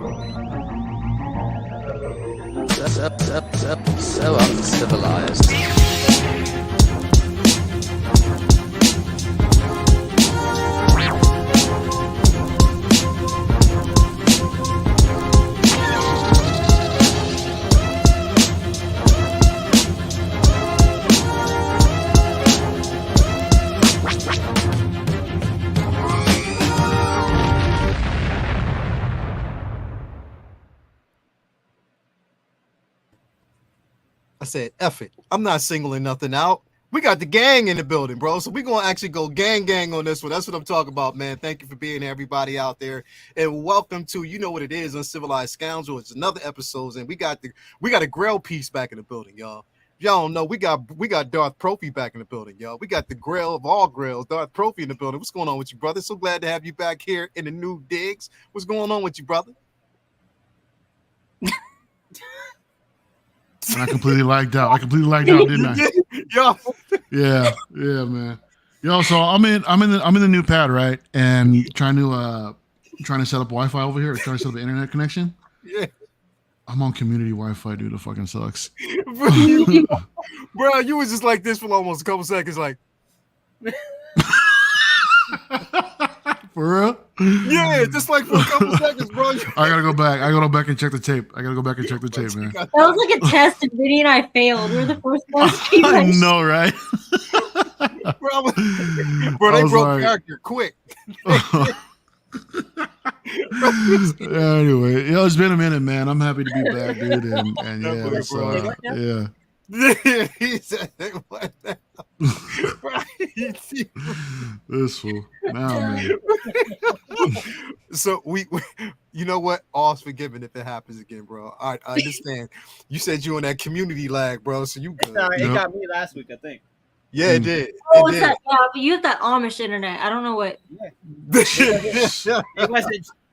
So uncivilized. I said, F it. I'm not singling nothing out. We got the gang in the building, bro. So we're going to actually go gang on this one. That's what I'm talking about, man. Thank you for being here, everybody out there. And welcome to, you know what it is, Uncivilized Scoundrels. It's another episode. And we got a grill piece back in the building, y'all. Y'all don't know, we got Darth Prophy back in the building, y'all. We got the grill of all grills, Darth Prophy in the building. What's going on with you, brother? So glad to have you back here in the new digs. What's going on with you, brother? And I completely lagged out. Didn't I? Yo. Yeah, man. Yo, so I'm in the new pad, right? And trying to set up Wi-Fi over here, trying to set up the internet connection. Yeah. I'm on community Wi-Fi, dude. It fucking sucks. Bro, you was just like this for almost a couple seconds, like. For real? Yeah, just like for a couple seconds, bro. I gotta go back. I gotta go back and check the tape. man. That was like a test, and Vinny and I failed. We're the first ones. I know, right? Bro, they broke character quick. Anyway, it's been a minute, man. I'm happy to be back, dude. And yeah, He said, what the this fool. Now, man. So we you know what? All's forgiven if it happens again, bro. I understand. You said you on that community lag, bro. So you good. It got me last week, I think. Yeah, it did. Oh, it's that, yeah, but you have that Amish internet. I don't know what. Yeah.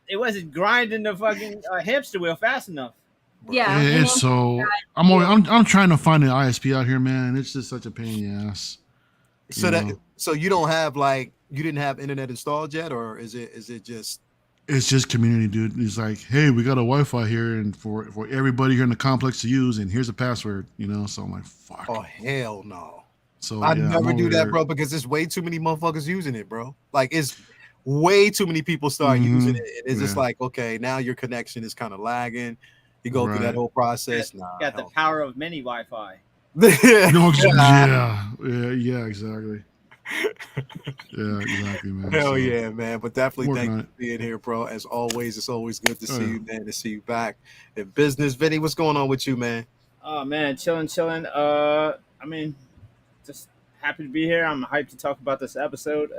It wasn't grinding the fucking hamster wheel fast enough. Yeah, it's so. I'm trying to find an ISP out here, man. It's just such a pain in the ass. So you don't have you didn't have internet installed yet, or is it just? It's just community, dude. It's like, hey, we got a Wi-Fi here, and for everybody here in the complex to use, and here's a password. So I'm like, fuck. Oh hell no. So I never do that, bro, because there's way too many motherfuckers using it, bro. Like it's way too many people start using it. It's just like, okay, now your connection is kind of lagging. You go through that whole process. You got the power of mini Wi-Fi. Yeah, exactly. Yeah, exactly, man. Hell yeah, man. But definitely thank you for being here, bro. As always, it's always good to see you, man, to see you back in business. Vinny, what's going on with you, man? Oh man, chilling. I mean, just happy to be here. I'm hyped to talk about this episode.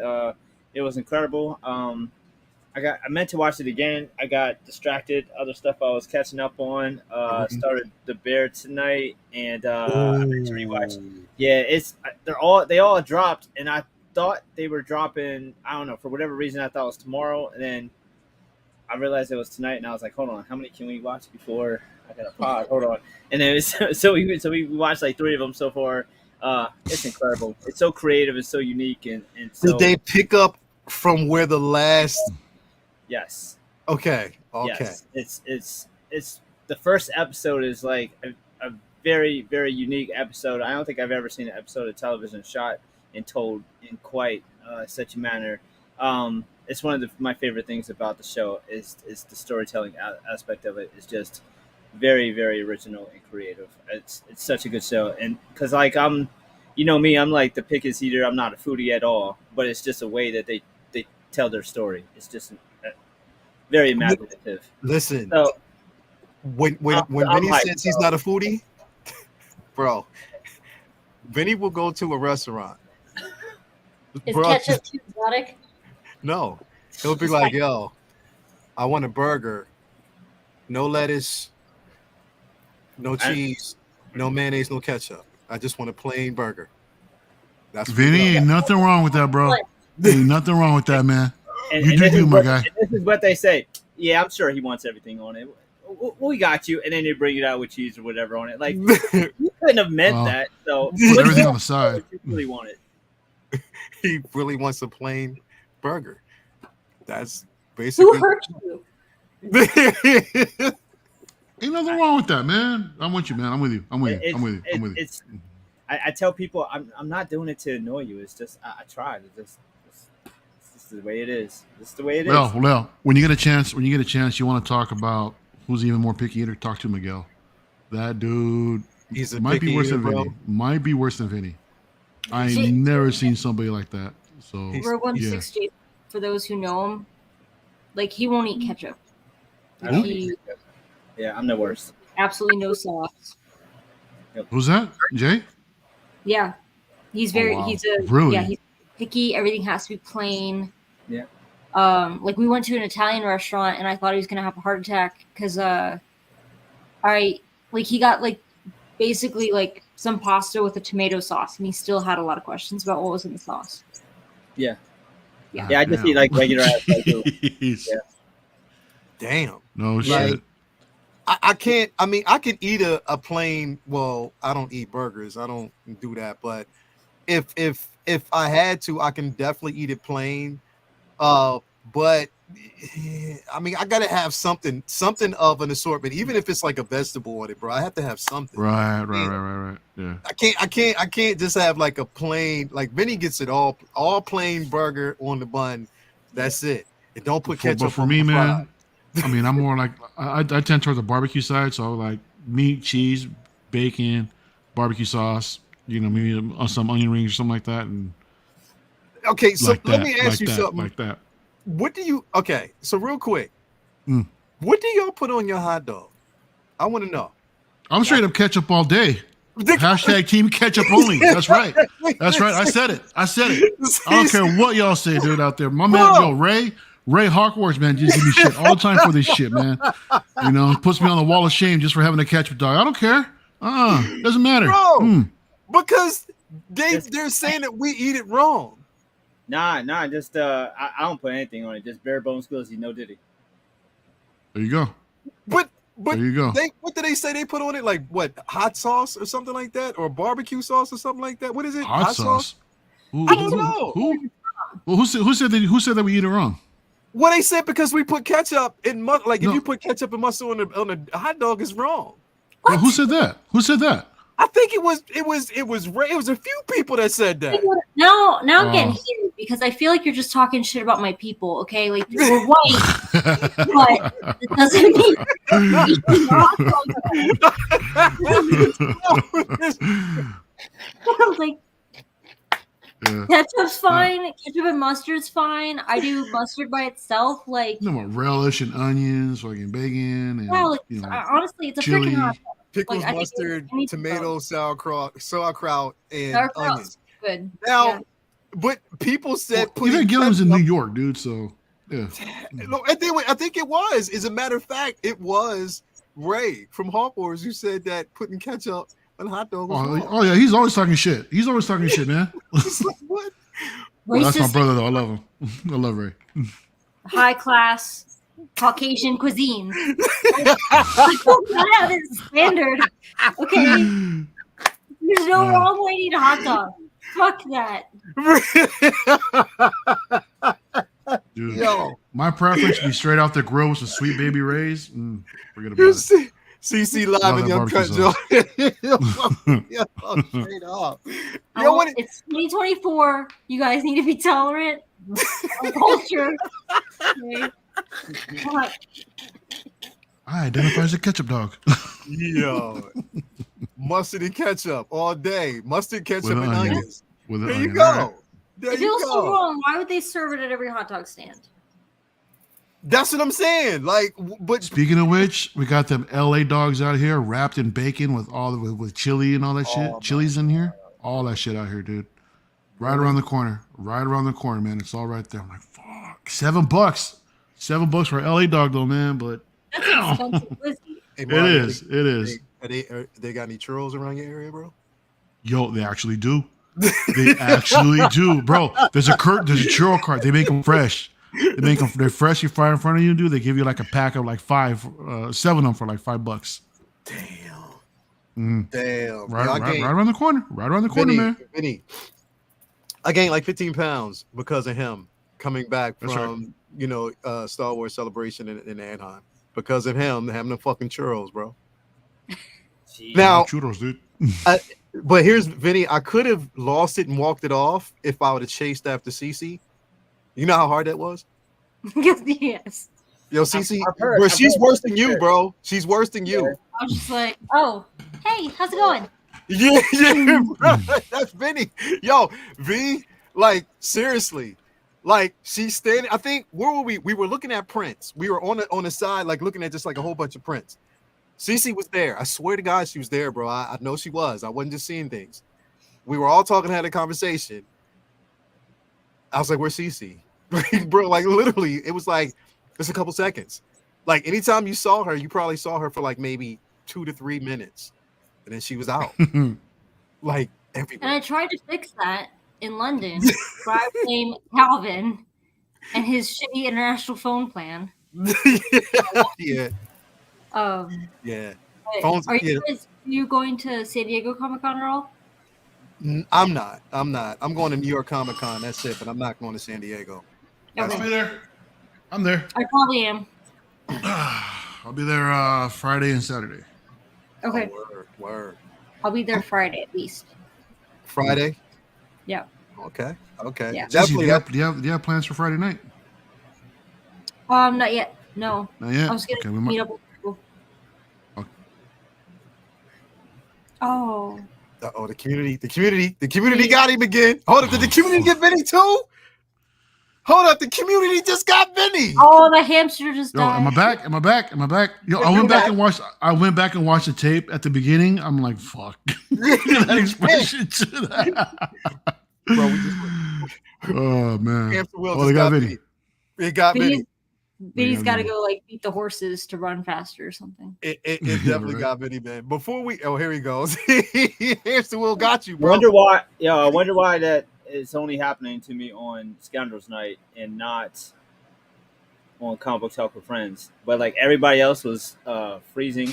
It was incredible. I meant to watch it again. I got distracted. Other stuff I was catching up on. Started The Bear tonight, and I meant to rewatch. Yeah, they all dropped, and I thought they were dropping. I don't know, for whatever reason I thought it was tomorrow, and then I realized it was tonight, and I was like, hold on, how many can we watch before I got a pod? Hold on, and then so we watched like 3 of them so far. It's incredible. It's so creative. It's so unique, and so. Did they pick up from where the last? Yes. Okay. Yes. It's the first episode is like a very, very unique episode. I don't think I've ever seen an episode of television shot and told in quite such a manner. It's one of my favorite things about the show is the storytelling aspect of it is just very, very original and creative. It's such a good show, and because like I'm like the pick is eater. I'm not a foodie at all, but it's just a way that they tell their story. It's just very imaginative. Listen, so, when Vinny says he's not a foodie, bro, Vinny will go to a restaurant. Is ketchup too exotic? No, he'll be like, yo, I want a burger, no lettuce, no cheese, no mayonnaise, no ketchup. I just want a plain burger. That's Vinny. Ain't nothing wrong with that, bro. Ain't nothing wrong with that, man. And my guy. This is what they say. Yeah, I'm sure he wants everything on it. We got you, and then they bring it out with cheese or whatever on it. Like you couldn't have meant that. So everything on the side. You really want it. He really wants a plain burger. That's basically. Who hurt you? Ain't nothing wrong with that, man. I'm with you, man. I'm with you. I'm with you. I'm with you. I'm with you. It's I tell people I'm not doing it to annoy you. It's just I tried. It's just the way it is. It's the way it is. Well, when you get a chance, you want to talk about who's even more picky eater. Talk to Miguel. That dude might be worse than Vinny. Might be worse than Vinny. I ain't never seen somebody like that. So Rogue 160, for those who know him, like he won't eat ketchup. I don't eat ketchup. Yeah, I'm the worst. Absolutely no sauce. Yep. Who's that? Jay? Yeah, he's very. Wow. He's picky. Everything has to be plain. Yeah. Like we went to an Italian restaurant and I thought he was gonna have a heart attack because he got like basically like some pasta with a tomato sauce and he still had a lot of questions about what was in the sauce. Yeah. Yeah. Yeah, I just eat like regular ass. Jeez. Damn. No shit. Like, I can't. I mean, I can eat a plain. Well, I don't eat burgers. I don't do that. But if I had to, I can definitely eat it plain. But I mean, I gotta have something of an assortment, even if it's like a vegetable on it, bro. I have to have something. Right. Yeah. I can't just have like a plain. Like Vinny gets it all plain burger on the bun. That's it. And don't put ketchup. But for on me, the man, fries. I mean, I'm more like I tend towards the barbecue side. So like meat, cheese, bacon, barbecue sauce. You know, maybe some onion rings or something like that. And okay, so like let that, me ask you something. Like that. What do you? Okay, so real quick, Mm. what do y'all put on your hot dog? I want to know. I'm straight up ketchup all day. Hashtag team ketchup only. That's right. That's right. I said it. I don't care what y'all say, dude, out there. My man, Ray Hawkworth, man, just give me shit all the time for this shit, man. You know, puts me on the wall of shame just for having a ketchup dog. I don't care. Doesn't matter. Bro, because they're saying that we eat it wrong. Nah. Just I don't put anything on it. Just bare bones skills. No diddy. There you go. But There you go. What do they say they put on it? Like what? Hot sauce or something like that, or barbecue sauce or something like that. What is it? Hot sauce. I don't know. Well, who said that we eat it wrong? Well, they said because we put ketchup in if No. you put ketchup and mustard on a hot dog, is wrong. Well, who said that? Who said that? I think it was a few people that said that. Now I'm getting heated because I feel like you're just talking shit about my people. Okay, like we're white, but it doesn't mean. I was like, ketchup's fine. Ketchup and mustard's fine. I do mustard by itself. Like no more relish and onions, fucking bacon, and honestly, it's a chili. freaking hot dog. Pickles, Like, mustard, tomato, sauerkraut, and Sauerkraut's onions. good. Now, but people said Even Gilliam's in New York, dude. So yeah. No, I think it was. As a matter of fact, it was Ray from Hawkworth who said that putting ketchup on hot dog was wrong. Oh yeah, he's always talking shit. He's always talking shit, man. It's like, what? Well, that's my brother, though. I love him. I love Ray. High class Caucasian cuisine. I don't have this standard. Okay. There's no wrong way to eat a hot dog. Fuck that. Dude, Yo. my preference be straight out the grill with some sweet baby Rays. Forget about it. CC live and Young Cut Joe. Straight up. It's 2024. You guys need to be tolerant of culture. Okay. I identify as a ketchup dog. Yo. Mustard and ketchup all day. Mustard, ketchup, With and onions. With There you go. There It you feels so go. wrong. Why would they serve it at every hot dog stand? That's what I'm saying. Like, but Speaking of which, we got them LA dogs out here wrapped in bacon with chili and all that shit. Oh, Chili's in here. All that shit out here, dude. Right around the corner. Right around the corner, man. It's all right there. I'm like, fuck. $7. $7 for an LA dog though, man. But That's expensive whiskey. hey, it Mark, is. It is. They got any churros around your area, bro? Yo, they actually do. They actually do, bro. There's a churro cart. They make them fresh. They're fresh. You fry in front of you, dude. They give you like a pack of like 7 of them for like $5. Damn. Damn. Right around the corner. Right around the corner, man. Vinny, I gained like 15 pounds because of him coming back That's from Star Wars Celebration in Anaheim because of him having the fucking churros, bro. Jeez. Now, churros, dude. but here's Vinny. I could have lost it and walked it off if I would have chased after Cece. You know how hard that was? Yes. Yo, Cece, I've she's heard worse than you, bro. She's worse than you. I was just like, oh, hey, how's it going? Yeah, bro. That's Vinny. Yo, V, like, seriously. Like, she's standing. I think, where were we? We were looking at prints. We were on the side, like, looking at just like a whole bunch of prints. Cece was there. I swear to God, she was there, bro. I know she was. I wasn't just seeing things. We were all talking, had a conversation. I was like, where's Cece? Bro, like, literally, it was like, just a couple seconds. Like, anytime you saw her, you probably saw her for like maybe 2 to 3 minutes. And then she was out. Like, everywhere. And I tried to fix that in London, where I blamed Calvin and his shitty international phone plan. Yeah. Yeah. Phones, Are you going to San Diego Comic-Con at all? I'm not. I'm going to New York Comic Con. That's it. But I'm not going to San Diego. I'll be there. I'm there. I probably am. I'll be there Friday and Saturday. Okay. Oh, word. I'll be there Friday at least. Friday? Yeah. Okay. Yeah. Definitely. Do you have plans for Friday night? Not yet. No. Not yet. I was gonna Okay, meet up with people. Okay. Oh. The community got him again. Hold up, did the community get Vinny too? Hold up, the community just got Vinny. Oh, the hamster just died. Am I back? Yo, I went back and watched the tape at the beginning. I'm like, fuck. That expression to that. Bro, we just oh man. Hamster Will Oh, just they got Vinny. Vinny. It got Vinny. Vinny's got to go like beat the horses to run faster or something. It definitely got Vinny, man. Before we, here he goes. Hamster Will got you, I bro. wonder why that is only happening to me on Scoundrels night and not on Comic Book Talk with Friends. But like everybody else was freezing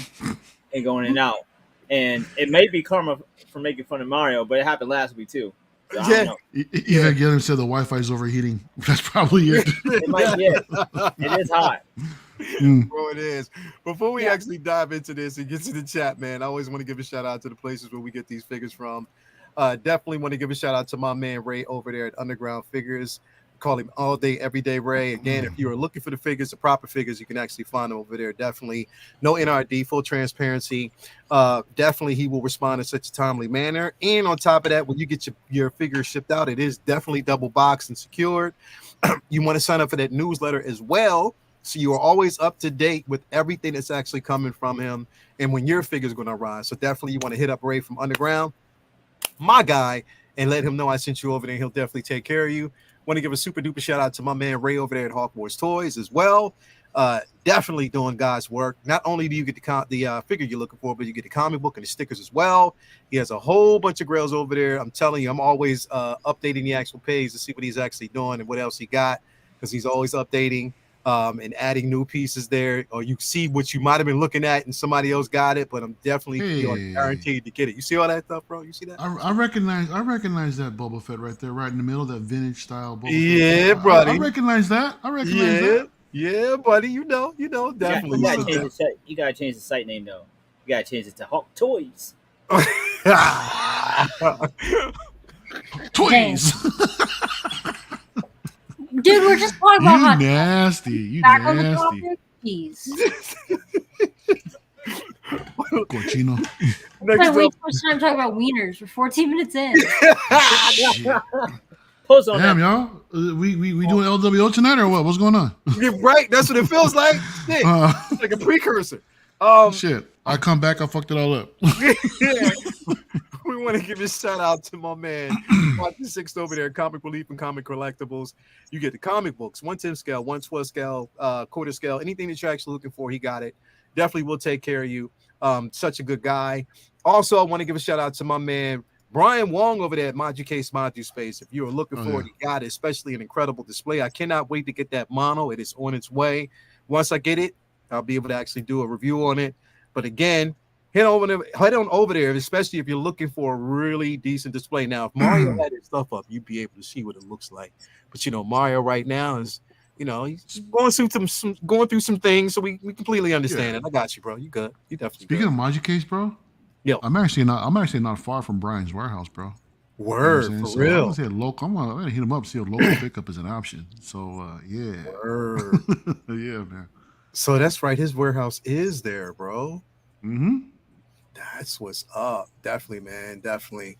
and going in and out. And it may be karma for making fun of Mario, but it happened last week too. So I don't know. Even Gilliam said the Wi-Fi is overheating. That's probably it. It might be it. It is hot. Bro, it is. Before we actually dive into this and get to the chat, man, I always want to give a shout out to the places where we get these figures from. Definitely want to give a shout out to my man Ray over there at Underground Figures. Call him all day, every day, Ray. Again, if you are looking for the figures, the proper figures, you can actually find them over there. Definitely no NRD, full transparency. Definitely he will respond in such a timely manner. And on top of that, when you get your figure shipped out, it is definitely double boxed and secured. You want to sign up for that newsletter as well, so you are always up to date with everything that's actually coming from him and when your figure is going to arrive. So definitely you want to hit up Ray from Underground, my guy, and let him know I sent you over there. He'll definitely take care of you. Want to give a super duper shout out to my man Ray over there at Hawk Wars Toys as well. Definitely doing God's work. Not only do you get the figure you're looking for, but you get the comic book and the stickers as well. He has a whole bunch of grails over there. I'm telling you, I'm always updating the actual page to see what he's actually doing and what else he got, because he's always updating and adding new pieces there. Or you see what you might have been looking at and somebody else got it, but I'm definitely guaranteed to get it. You see all that stuff, bro? You see that? I recognize that Boba Fett right there, right in the middle, that vintage style Boba Yeah, Fett. buddy. I recognize that. That. Yeah, buddy. You know, definitely. You gotta change the site name though. You gotta change it to Hawk Toys. Toys. Dude, we're just talking about hot nasty. You back nasty. on the topic. Jeez. Cochino. Next Way up, too much time talking about wieners. We're 14 minutes in. Pause on Damn, that. y'all. We doing LWO tonight or what? What's going on? you're right. That's what it feels like. Shit. It's like a precursor. Shit. I come back, I fucked it all up. We want to give a shout out to my man, Martin Sixth over there, Comic Relief and Comic Collectibles. You get the comic books, 1/10 scale, 1/12 scale, quarter scale, anything that you're actually looking for, he got it. Definitely will take care of you. Such a good guy. Also, I want to give a shout out to my man, Brian Wong over there at Maju Case Maju Space. If you are looking for it, he got it, especially an incredible display. I cannot wait to get that mono. It is on its way. Once I get it, I'll be able to actually do a review on it. But again, head on over there, especially if you're looking for a really decent display. Now, if Mario had his stuff up, you'd be able to see what it looks like. But Mario right now is You know, he's going through some things, so we completely understand it. I got you, bro. You good? You definitely Speaking good. of Magic Case, bro, Yo, I'm actually not far from Brian's warehouse, bro. You know what I'm word saying? for So I'm real. gonna say local. I'm gonna hit him up, see if local pickup is an option. So yeah, Word. yeah, man. So that's right. His warehouse is there, bro. Mm-hmm. That's what's up. Definitely, man. Definitely.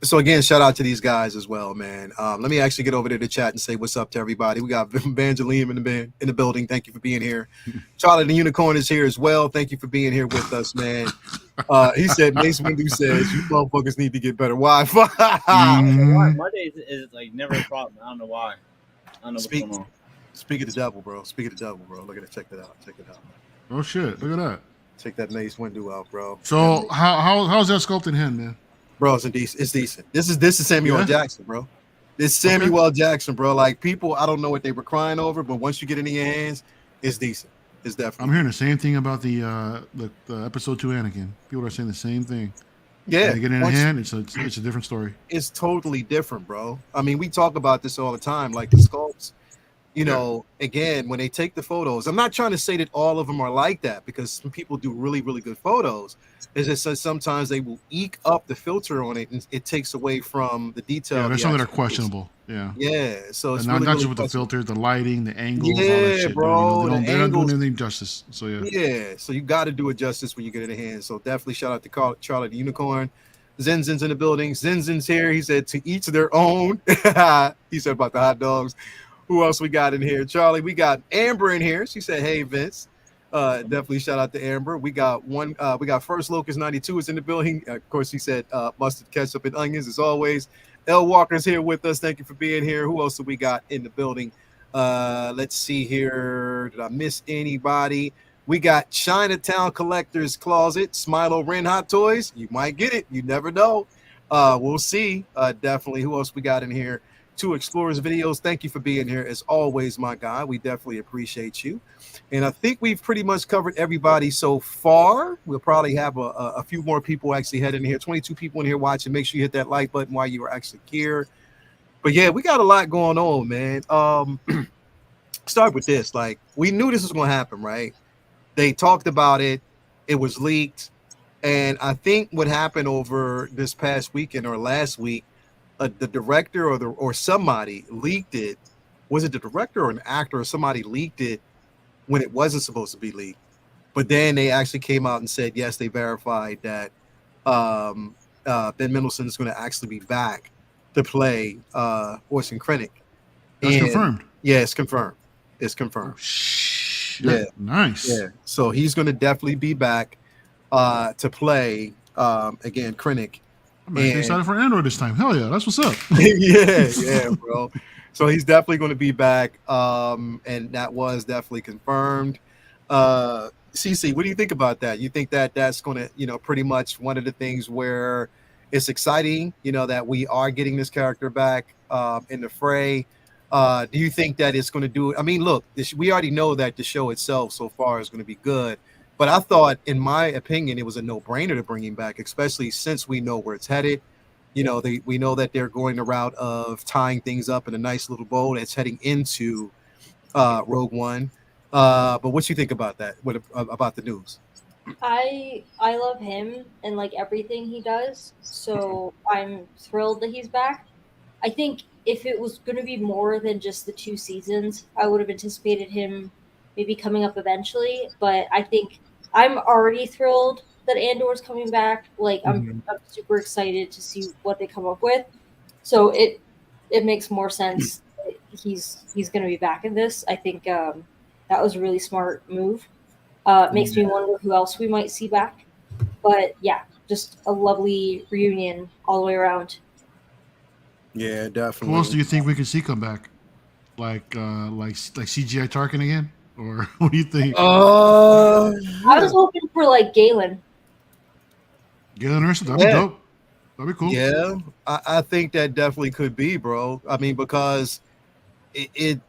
So again, shout out to these guys as well, man. Let me actually get over there to chat and say what's up to everybody. We got Vangeline in the building. Thank you for being here. Charlie the Unicorn is here as well. Thank you for being here with us, man. He said Mace Windu says you motherfuckers need to get better Wi-Fi. Mhm. Mondays is like never a problem. I don't know why. I don't know what's going on. Speak of the devil, bro. Speak of the devil, bro. Look at it. Check that out. Check it out. Oh shit! Look at that. Check that Mace Windu out, bro. So how's that sculpted hand, man? Bro, it's decent. It's decent. This is Samuel Yeah? Jackson, bro. This Samuel L. Jackson, bro. Like people, I don't know what they were crying over, but once you get it in your hands, it's decent. It's definitely. I'm hearing the same thing about the episode 2 Anakin. People are saying the same thing. Yeah, When they get it in the hand, it's a different story. It's totally different, bro. I mean, we talk about this all the time, like the sculpts. You know, again, when they take the photos, I'm not trying to say that all of them are like that because some people do really, really good photos. It's just that sometimes they will eke up the filter on it and it takes away from the detail. Yeah, there's some that are questionable. Yeah. Yeah. So it's not really, just really with the filter, the lighting, the angles, all Yeah, that shit. bro, You know, the they're not doing angles. anything justice. So yeah. Yeah, so you got to do it justice when you get it in hand. So definitely shout out to Charlie the Unicorn. Zinzin's in the building. Zinzin's here. He said to each their own. He said about the hot dogs. Who else we got in here? Charlie, we got Amber in here. She said, hey, Vince. Definitely shout out to Amber. We got we got First Locust 92 is in the building. Of course, he said mustard, ketchup, and onions as always. L Walker's here with us. Thank you for being here. Who else do we got in the building? Let's see here. Did I miss anybody? We got Chinatown Collector's Closet, Smilo Ren Hot Toys. You might get it. You never know. We'll see. Definitely. Who else we got in here? Two Explorers Videos. Thank you for being here. As always, my guy. We definitely appreciate you. And I think we've pretty much covered everybody so far. We'll probably have a few more people actually heading in here. 22 people in here watching. Make sure you hit that like button while you are actually here. But yeah, we got a lot going on, man. Start with this. Like, we knew this was going to happen, right? They talked about it. It was leaked. And I think what happened over this past weekend or last week, the director or somebody leaked it. Was it the director or an actor or somebody leaked it when it wasn't supposed to be leaked? But then they actually came out and said, yes, they verified that Ben Mendelsohn is going to actually be back to play Orson Krennic. That's confirmed. Yeah, it's confirmed. It's confirmed. Yeah, nice. Yeah, so he's going to definitely be back to play again Krennic. I'm actually excited for Andor this time. Hell yeah, that's what's up. yeah, bro. So he's definitely going to be back, and that was definitely confirmed. CC, what do you think about that? You think that that's going to, pretty much one of the things where it's exciting, that we are getting this character back in the fray? Do you think that it's going to do? I mean, look, we already know that the show itself so far is going to be good. But I thought, in my opinion, it was a no-brainer to bring him back, especially since we know where it's headed. We know that they're going the route of tying things up in a nice little bow that's heading into Rogue One. But what you think about that? About the news? I love him and like everything he does, so I'm thrilled that he's back. I think if it was going to be more than just the 2 seasons, I would have anticipated him maybe coming up eventually. But I think I'm already thrilled that Andor's coming back. Like I'm super excited to see what they come up with. So it makes more sense. He's going to be back in this. I think that was a really smart move. Makes me wonder who else we might see back. But yeah, just a lovely reunion all the way around. Yeah, definitely. Who else do you think we could see come back? Like CGI Tarkin again? Or what do you think? I was hoping for like Galen. Galen Erso, that'd be dope. That'd be cool. Yeah, I think that definitely could be, bro. I mean, because it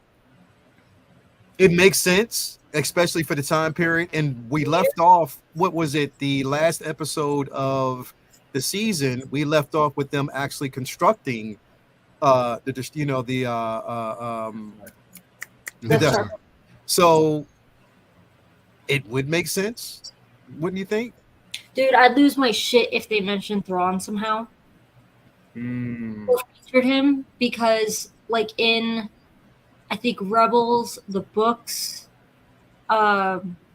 makes sense, especially for the time period. And we left off, what was it? The last episode of the season, we left off with them actually constructing The Death Star. So it would make sense, wouldn't you think? Dude, I'd lose my shit if they mentioned Thrawn somehow. Or featured him because, like, in, I think, Rebels, the books,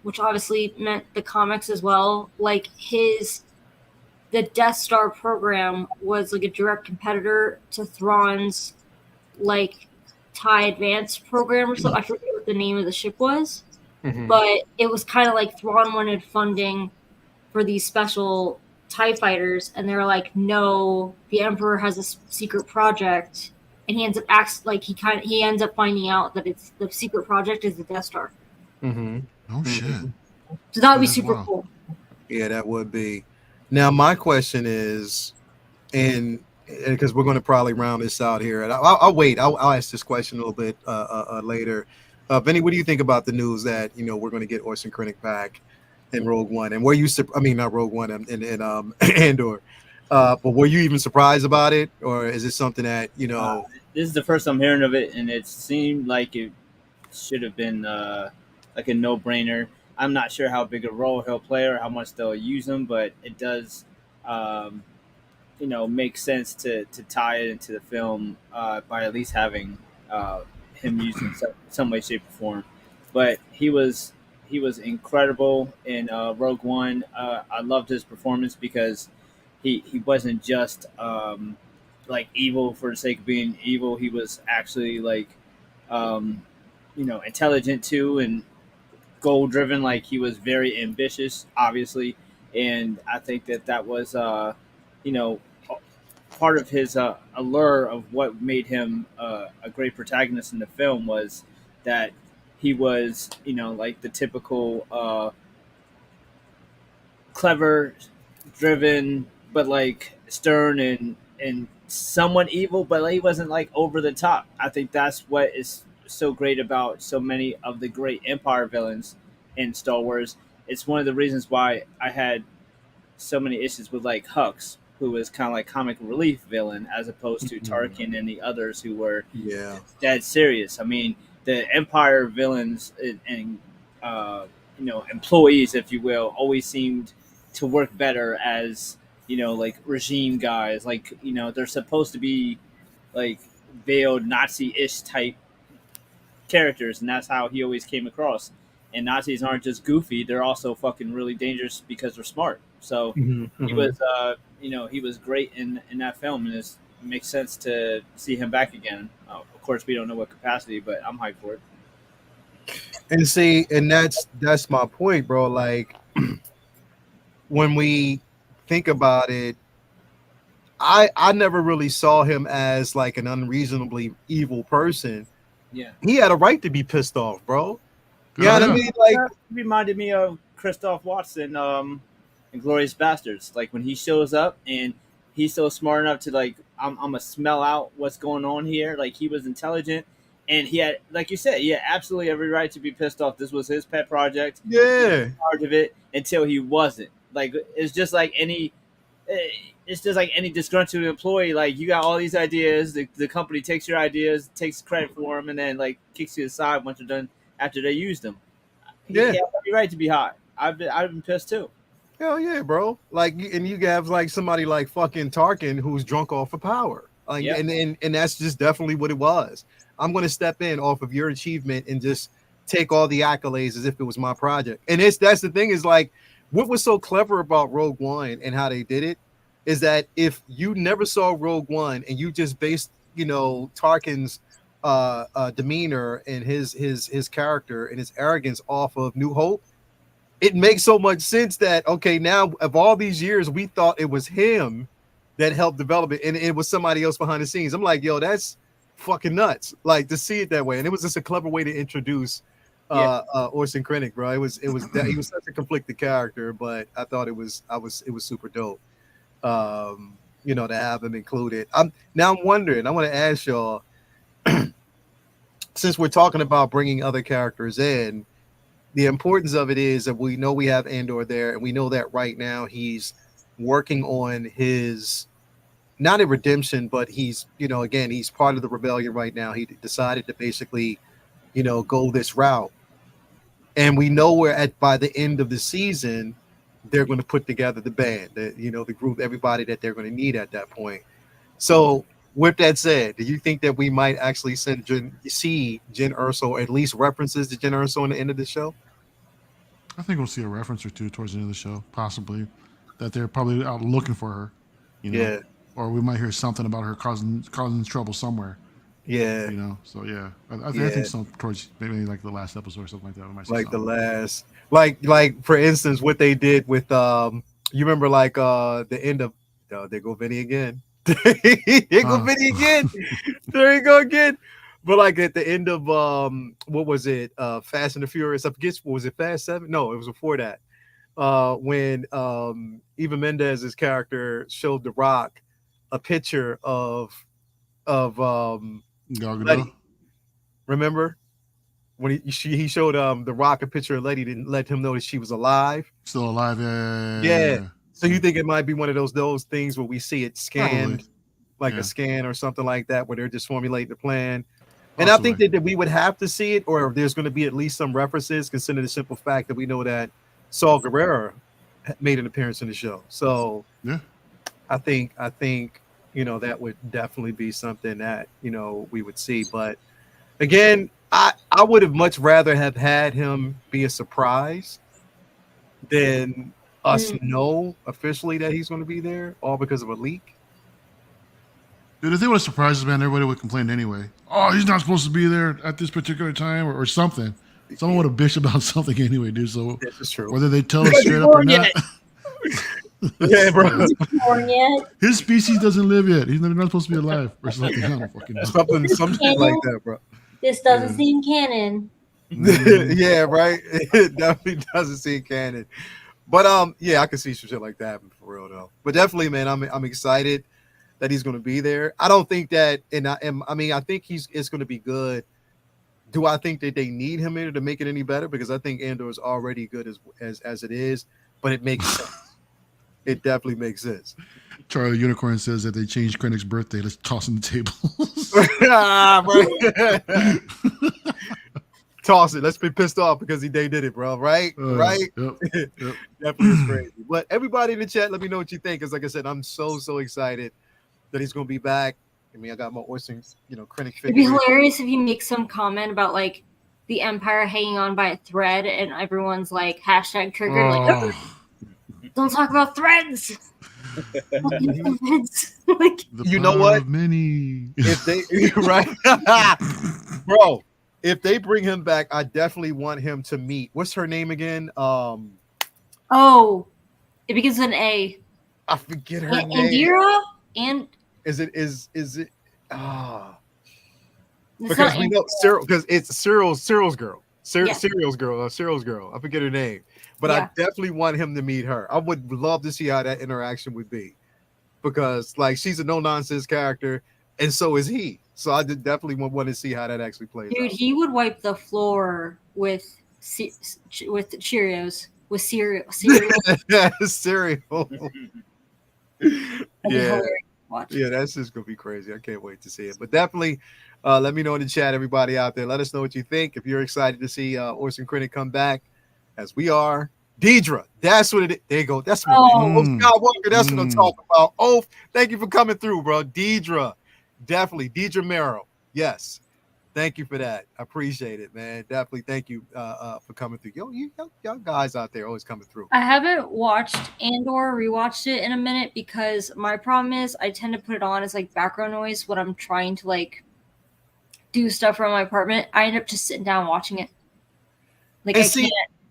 which obviously meant the comics as well, like, the Death Star program was, like, a direct competitor to Thrawn's, like, TIE Advanced program or something. I forget what the name of the ship was. But it was kind of like Thrawn wanted funding for these special TIE fighters, and they're like, no, the Emperor has a secret project, and he ends up he ends up finding out that it's the secret project is the Death Star. Oh shit! So that would be That's super wild. cool. Yeah, that would be. Now my question is, and because we're going to probably round this out here, and I'll wait. I'll ask this question a little bit later. Benny, what do you think about the news that we're going to get Orson Krennic back in Rogue One? And were you? I mean, not Rogue One, in Andor. But were you even surprised about it, or is it something that This is the first I'm hearing of it, and it seemed like it should have been like a no-brainer. I'm not sure how big a role he'll play or how much they'll use him, but it does, make sense to tie it into the film by at least having him used in some way, shape, or form. But he was incredible in Rogue One. I loved his performance because he wasn't just like evil for the sake of being evil. He was actually like intelligent too and goal driven. Like he was very ambitious, obviously, and I think that was part of his allure of what made him a great protagonist in the film was that he was, like the typical clever, driven, but like stern and somewhat evil, but he wasn't like over the top. I think that's what is so great about so many of the great Empire villains in Star Wars. It's one of the reasons why I had so many issues with like Hux, who was kind of like comic relief villain, as opposed to Tarkin and the others who were dead serious. I mean, the Empire villains and employees, if you will, always seemed to work better as like regime guys. Like they're supposed to be like veiled Nazi-ish type characters, and that's how he always came across. And Nazis aren't just goofy; they're also fucking really dangerous because they're smart. So he was, he was great in that film, and it makes sense to see him back again. Of course, we don't know what capacity, but I'm hyped for it. And see, and that's my point, bro. Like when we think about it, I never really saw him as like an unreasonably evil person. Yeah, he had a right to be pissed off, bro. Yeah, What I mean? Like, that reminded me of Christoph Watson in Glorious Bastards. Like when he shows up and he's so smart enough to like, I'm gonna smell out what's going on here. Like he was intelligent, and he had, like you said, he had absolutely every right to be pissed off. This was his pet project. Yeah, he was in charge of it until he wasn't. Like it's just like any disgruntled employee. Like you got all these ideas, the company takes your ideas, takes credit for them, and then like kicks you aside once you're done after they used them. He had every right to be hot. I've been pissed too. Hell yeah, bro. Like, and you have like somebody like fucking Tarkin who's drunk off of power. Like, and that's just definitely what it was. I'm going to step in off of your achievement and just take all the accolades as if it was my project. And that's the thing is like, what was so clever about Rogue One and how they did it is that if you never saw Rogue One and you just based, Tarkin's demeanor and his character and his arrogance off of New Hope, it makes so much sense that, okay, now of all these years, we thought it was him that helped develop it, and it was somebody else behind the scenes. I'm like, yo, that's fucking nuts. Like to see it that way, and it was just a clever way to introduce Orson Krennic, bro. It was he was such a conflicted character, but I thought it was super dope. To have him included. I'm wondering. I want to ask y'all, since we're talking about bringing other characters in, the importance of it is that we know we have Andor there, and we know that right now he's working on his, not a redemption, but he's, again, he's part of the rebellion right now. He decided to basically go this route. And we know we're at by the end of the season, they're going to put together the band, the group, everybody that they're going to need at that point. So with that said, do you think that we might actually see Jen Erso, or at least references to Jen Erso in the end of the show? I think we'll see a reference or two towards the end of the show, possibly, that they're probably out looking for her. Yeah. Or we might hear something about her causing trouble somewhere. Yeah. So yeah, I think some towards maybe like the last episode or something like that. We might see like something. the last, like for instance, what they did with you remember the end of there go Vinny again. There go Vinny again. There you go again. But like at the end of what was it? Fast and the Furious. I forget, was it Fast 7? No, it was before that. When Eva Mendez's character showed The Rock a picture of Letty. Remember when he showed The Rock a picture of Letty, didn't let him know that she was alive, still alive. Yeah. So you think it might be one of those things where we see it scanned, probably. A scan or something like that, where they're just formulating the plan. And I think that we would have to see it, or there's going to be at least some references, considering the simple fact that we know that Saul Guerrero made an appearance in the show. So yeah, I think that would definitely be something that we would see. But again, I would have much rather have had him be a surprise than us know officially that he's going to be there, all because of a leak. Dude, if they would have surprised us, man, everybody would complain anyway. Oh, he's not supposed to be there at this particular time, or something. Someone would have bitched about something anyway, dude. So this is true. Whether they tell us straight up or not. Yeah, bro. His species doesn't live yet. He's not supposed to be alive or something. I don't fucking know. Something like that, bro. This doesn't seem canon. Yeah, right. It definitely doesn't seem canon. But yeah, I can see some shit like that happen for real though. But definitely, man, I'm excited that he's going to be there. I don't think that, I think it's going to be good. Do I think that they need him here to make it any better? Because I think Andor is already good as it is, but it makes sense. It definitely makes sense. Charlie Unicorn says that they changed Krennic's birthday. Let's toss in the tables. Toss it. Let's be pissed off because they did it, bro. Right? Right? Yep. Definitely is crazy. But everybody in the chat, let me know what you think. Because like I said, I'm so excited that he's going to be back. I mean, I got my Orson, Krennic figure. It'd be hilarious if you make some comment about like the Empire hanging on by a thread and everyone's like hashtag triggered. Like, don't talk about threads. Like, you know what? Many. If they right, bro. If they bring him back, I definitely want him to meet. What's her name again? Oh, it begins with an A. I forget her name. Indira and is it? Because not we know Cyril, because it's Cyril's girl. Yeah. Cyril's girl. I forget her name, but Yeah. I definitely want him to meet her. I would love to see how that interaction would be, because like she's a no nonsense character, and so is he. So I definitely want to see how that actually plays dude, out. he would wipe the floor with Cheerios. With cereal. Cereal. Yeah. Yeah, that's just gonna be crazy. I can't wait to see it. But definitely let me know in the chat, everybody out there. Let us know what you think. If you're excited to see Orson Krennic come back, as we are. Deidre, that's what it is. There you go. That's what Skywalker. That's what I'm talking about. Oh, thank you for coming through, bro. Deidre. Definitely. Deidre Merrill. Yes. Thank you for that. I appreciate it, man. Definitely thank you for coming through. Y'all guys out there always coming through. I haven't watched Andor, rewatched it in a minute, because my problem is I tend to put it on as like background noise when I'm trying to like do stuff around my apartment. I end up just sitting down watching it. Like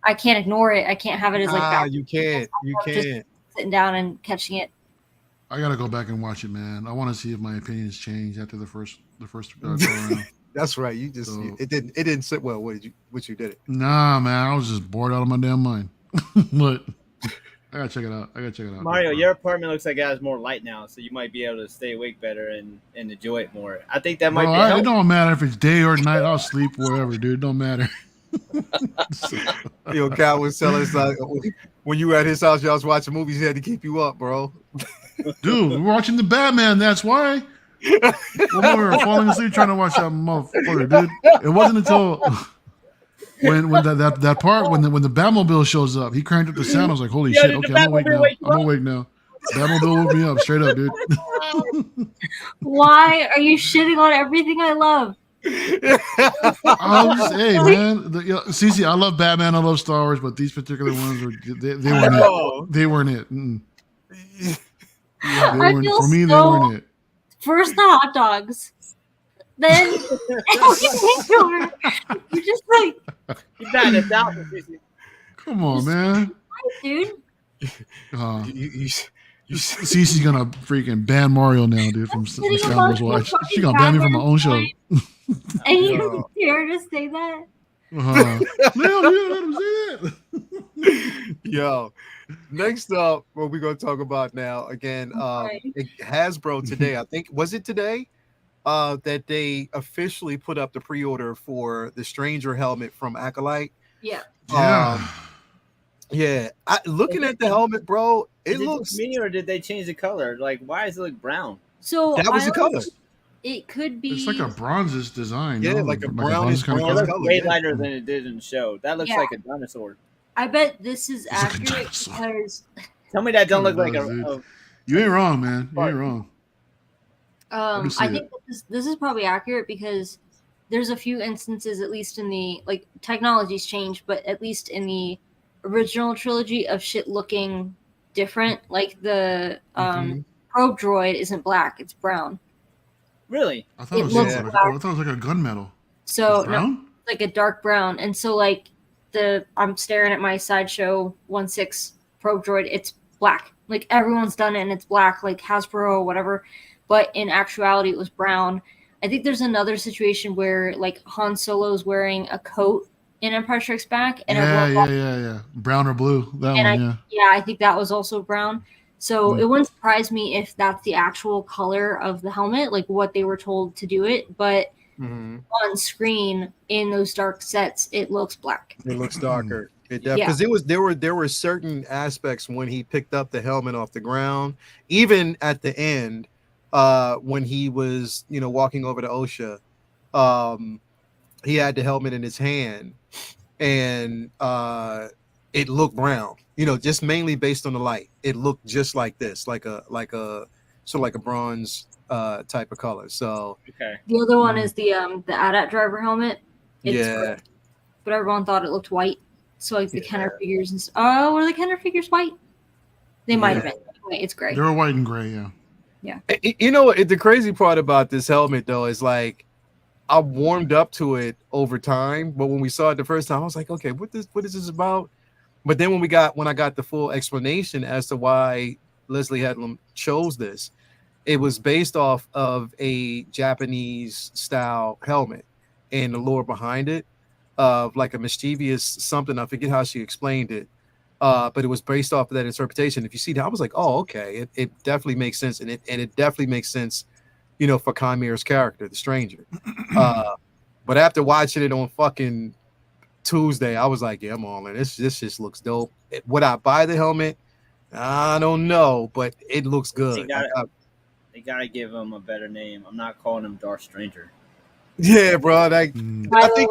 I can't ignore it. I can't have it as like you can't. Just sitting down and catching it. I gotta go back and watch it, man. I want to see if my opinions change after the first go around. That's right. You just it didn't sit well. What you did it? Nah, man. I was just bored out of my damn mind. But I gotta check it out. Mario, your apartment looks like it has more light now, so you might be able to stay awake better and enjoy it more. I think that might be. It don't matter if it's day or night. I'll sleep wherever, dude. It don't matter. Cal was telling us like when you were at his house, y'all was watching movies. He had to keep you up, bro. Dude, we're watching the Batman. That's why. When we were falling asleep trying to watch that motherfucker, dude. It wasn't until when that part when the Batmobile shows up, he cranked up the sound. I was like, holy shit! Okay, I'm awake now. I'm awake now. Batmobile woke me up straight up, dude. Why are you shitting on everything I love? I'm just, hey man, Cece, I love Batman, I love Star Wars, but these particular ones they weren't it. They weren't it. I feel for me, so, they weren't it. First the hot dogs, then you're just like You batting it out, come on, man, dude. Cece's gonna freaking ban Mario now, dude, from Scoundrels Watch. She gonna ban me from my own show. And you dare to say that? Let him say that. Yo, next up, what we're gonna talk about now again, Hasbro today. I think was it today that they officially put up the pre-order for the Stranger helmet from Acolyte. Yeah. Yeah. Looking at the helmet, bro, it looks me, or did they change the color? Like, why does it look brown? So that was the color. It could be. It's like a bronzish design. Yeah, no? like a bronze brownish It looks color. way lighter than it did in the show. That looks like a dinosaur. I bet this is It's like a accurate dinosaur. because Tell me that don't look like You ain't wrong, man. You ain't wrong. I think this is probably accurate because there's a few instances, at least in the like technology's changed, but at least in the original trilogy of shit looking different. Like the probe droid isn't black; it's brown. Really? I thought it was like a gunmetal. So brown? No, like a dark brown, and so like I'm staring at my Sideshow 1/6 probe droid. It's black. Like everyone's done it, and it's black, like Hasbro or whatever. But in actuality, it was brown. I think there's another situation where like Han Solo's wearing a coat in Empire Strikes Back, and yeah, brown or blue. That one, I think that was also brown. So it wouldn't surprise me if that's the actual color of the helmet, like what they were told to do it. But on screen in those dark sets, it looks black. It looks darker. Because there were certain aspects when he picked up the helmet off the ground, even at the end, when he was walking over to Osha, he had the helmet in his hand, and it looked brown. Just mainly based on the light. It looked just like this, like a sort of like a bronze type of color. So the other one is the AT-AT driver helmet. It's gray, but everyone thought it looked white. So like the Kenner figures and were the Kenner figures white? They might have been. Anyway, it's gray. They were white and gray, yeah. The crazy part about this helmet though is like I warmed up to it over time, but when we saw it the first time, I was like, okay, what is this about? But then when I got the full explanation as to why Leslie Headlam chose this, it was based off of a Japanese style helmet and the lore behind it of like a mischievous something. I forget how she explained it, but it was based off of that interpretation. If you see that, I was like, oh, okay, it definitely makes sense, and it definitely makes sense, for Chimere's character, the Stranger. But after watching it on fucking Tuesday, I was like, yeah, I'm all in. This just looks dope. Would I buy the helmet? I don't know, but it looks good. They gotta give him a better name. I'm not calling him Darth Stranger. Yeah, bro. I think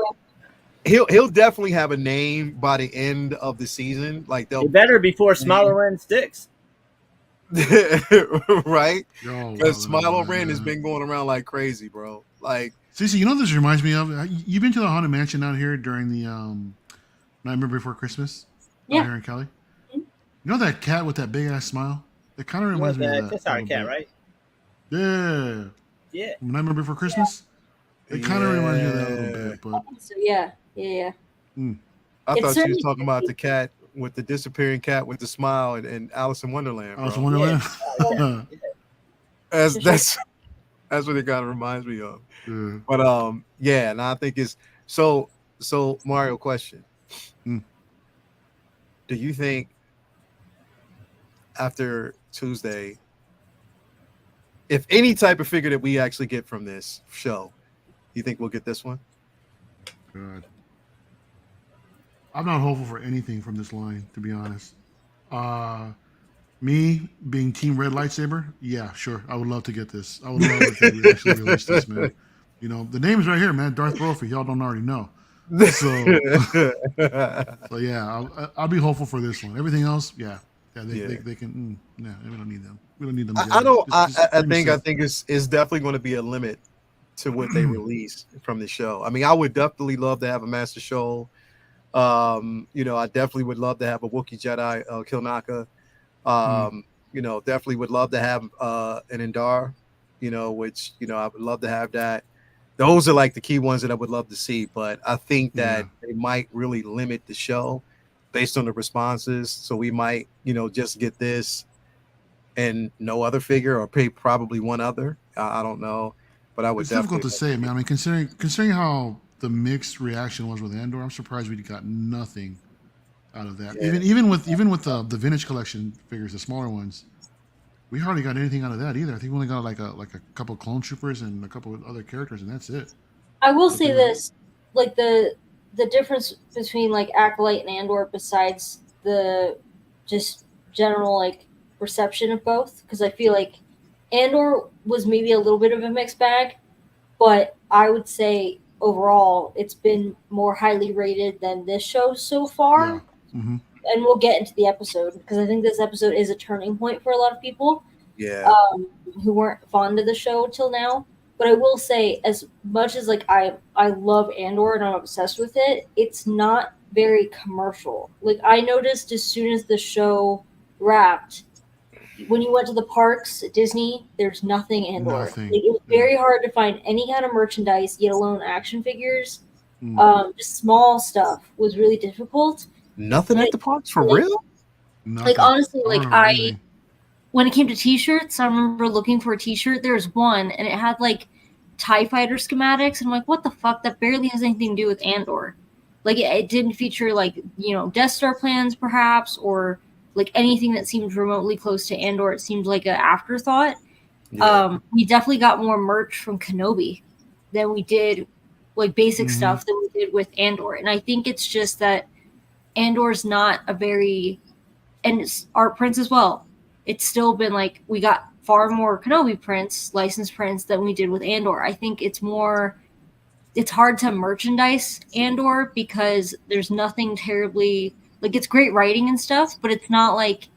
he'll definitely have a name by the end of the season. Like they'll better before Smiler Ren sticks. Right? Because Smiler Ren has been going around like crazy, bro. Like, Cece, this reminds me of? You've been to the Haunted Mansion out here during the Nightmare Before Christmas? Yeah. Here in Cali? You know that cat with that big ass smile? It kind of reminds me of that. That's our cat, right? Yeah. Yeah. Nightmare Before Christmas? It kind of reminds me of that a little bit. But so yeah. I thought she was talking about the cat with the disappearing cat with the smile and Alice in Wonderland. Bro. Alice in Wonderland? That's what it kind of reminds me of. Yeah. But and I think it's so Mario, question. Do you think after Tuesday, if any type of figure that we actually get from this show, you think we'll get this one? Good. I'm not hopeful for anything from this line, to be honest. Me being Team Red Lightsaber, yeah, sure. I would love to get this. I would love if they actually release this, man. You know, the name's right here, man. Darth Brophy. Y'all don't already know. So, so yeah, I'll be hopeful for this one. Everything else, yeah, they can. Yeah, we don't need them. We don't need them. I don't. I think safe. it's definitely going to be a limit to what they release from the show. I mean, I would definitely love to have a Master Shoal. You know, I definitely would love to have a Wookiee Jedi, Kilnaka. You know, definitely would love to have an Andor, you know, which, you know, I would love to have that. Those are like the key ones that I would love to see, but I think that they might really limit the show based on the responses. So we might, you know, just get this and no other figure, or pay probably one other. I don't know, but I would. It's difficult to say, man. I mean, considering how the mixed reaction was with Andor, I'm surprised we got nothing out of that. Yeah. Even with the vintage collection figures, the smaller ones, we hardly got anything out of that either. I think we only got like a couple of clone troopers and a couple of other characters, and that's it. I will say this, like the difference between like Acolyte and Andor, besides the just general like reception of both, because I feel like Andor was maybe a little bit of a mixed bag, but I would say overall it's been more highly rated than this show so far. Yeah. Mm-hmm. And we'll get into the episode, because I think this episode is a turning point for a lot of people. Yeah. Who weren't fond of the show till now. But I will say, as much as like I love Andor and I'm obsessed with it, it's not very commercial. Like I noticed as soon as the show wrapped, when you went to the parks at Disney, there's nothing Andor. Nothing. Like, it was very hard to find any kind of merchandise, yet alone action figures. Just small stuff was really difficult. Nothing at the parks for real? Nothing. Like honestly, like Really. when it came to t-shirts, I remember looking for a t-shirt. There was one and it had like TIE fighter schematics, and I'm like, what the fuck? That barely has anything to do with Andor. Like it didn't feature like, you know, Death Star plans perhaps, or like anything that seemed remotely close to Andor. It seemed like an afterthought. Yeah. We definitely got more merch from Kenobi than we did like basic stuff than we did with Andor. And I think it's just that Andor's not a very, and it's art prints as well. It's still been like, we got far more Kenobi prints, licensed prints, than we did with Andor. I think it's hard to merchandise Andor because there's nothing terribly, like it's great writing and stuff, but it's not like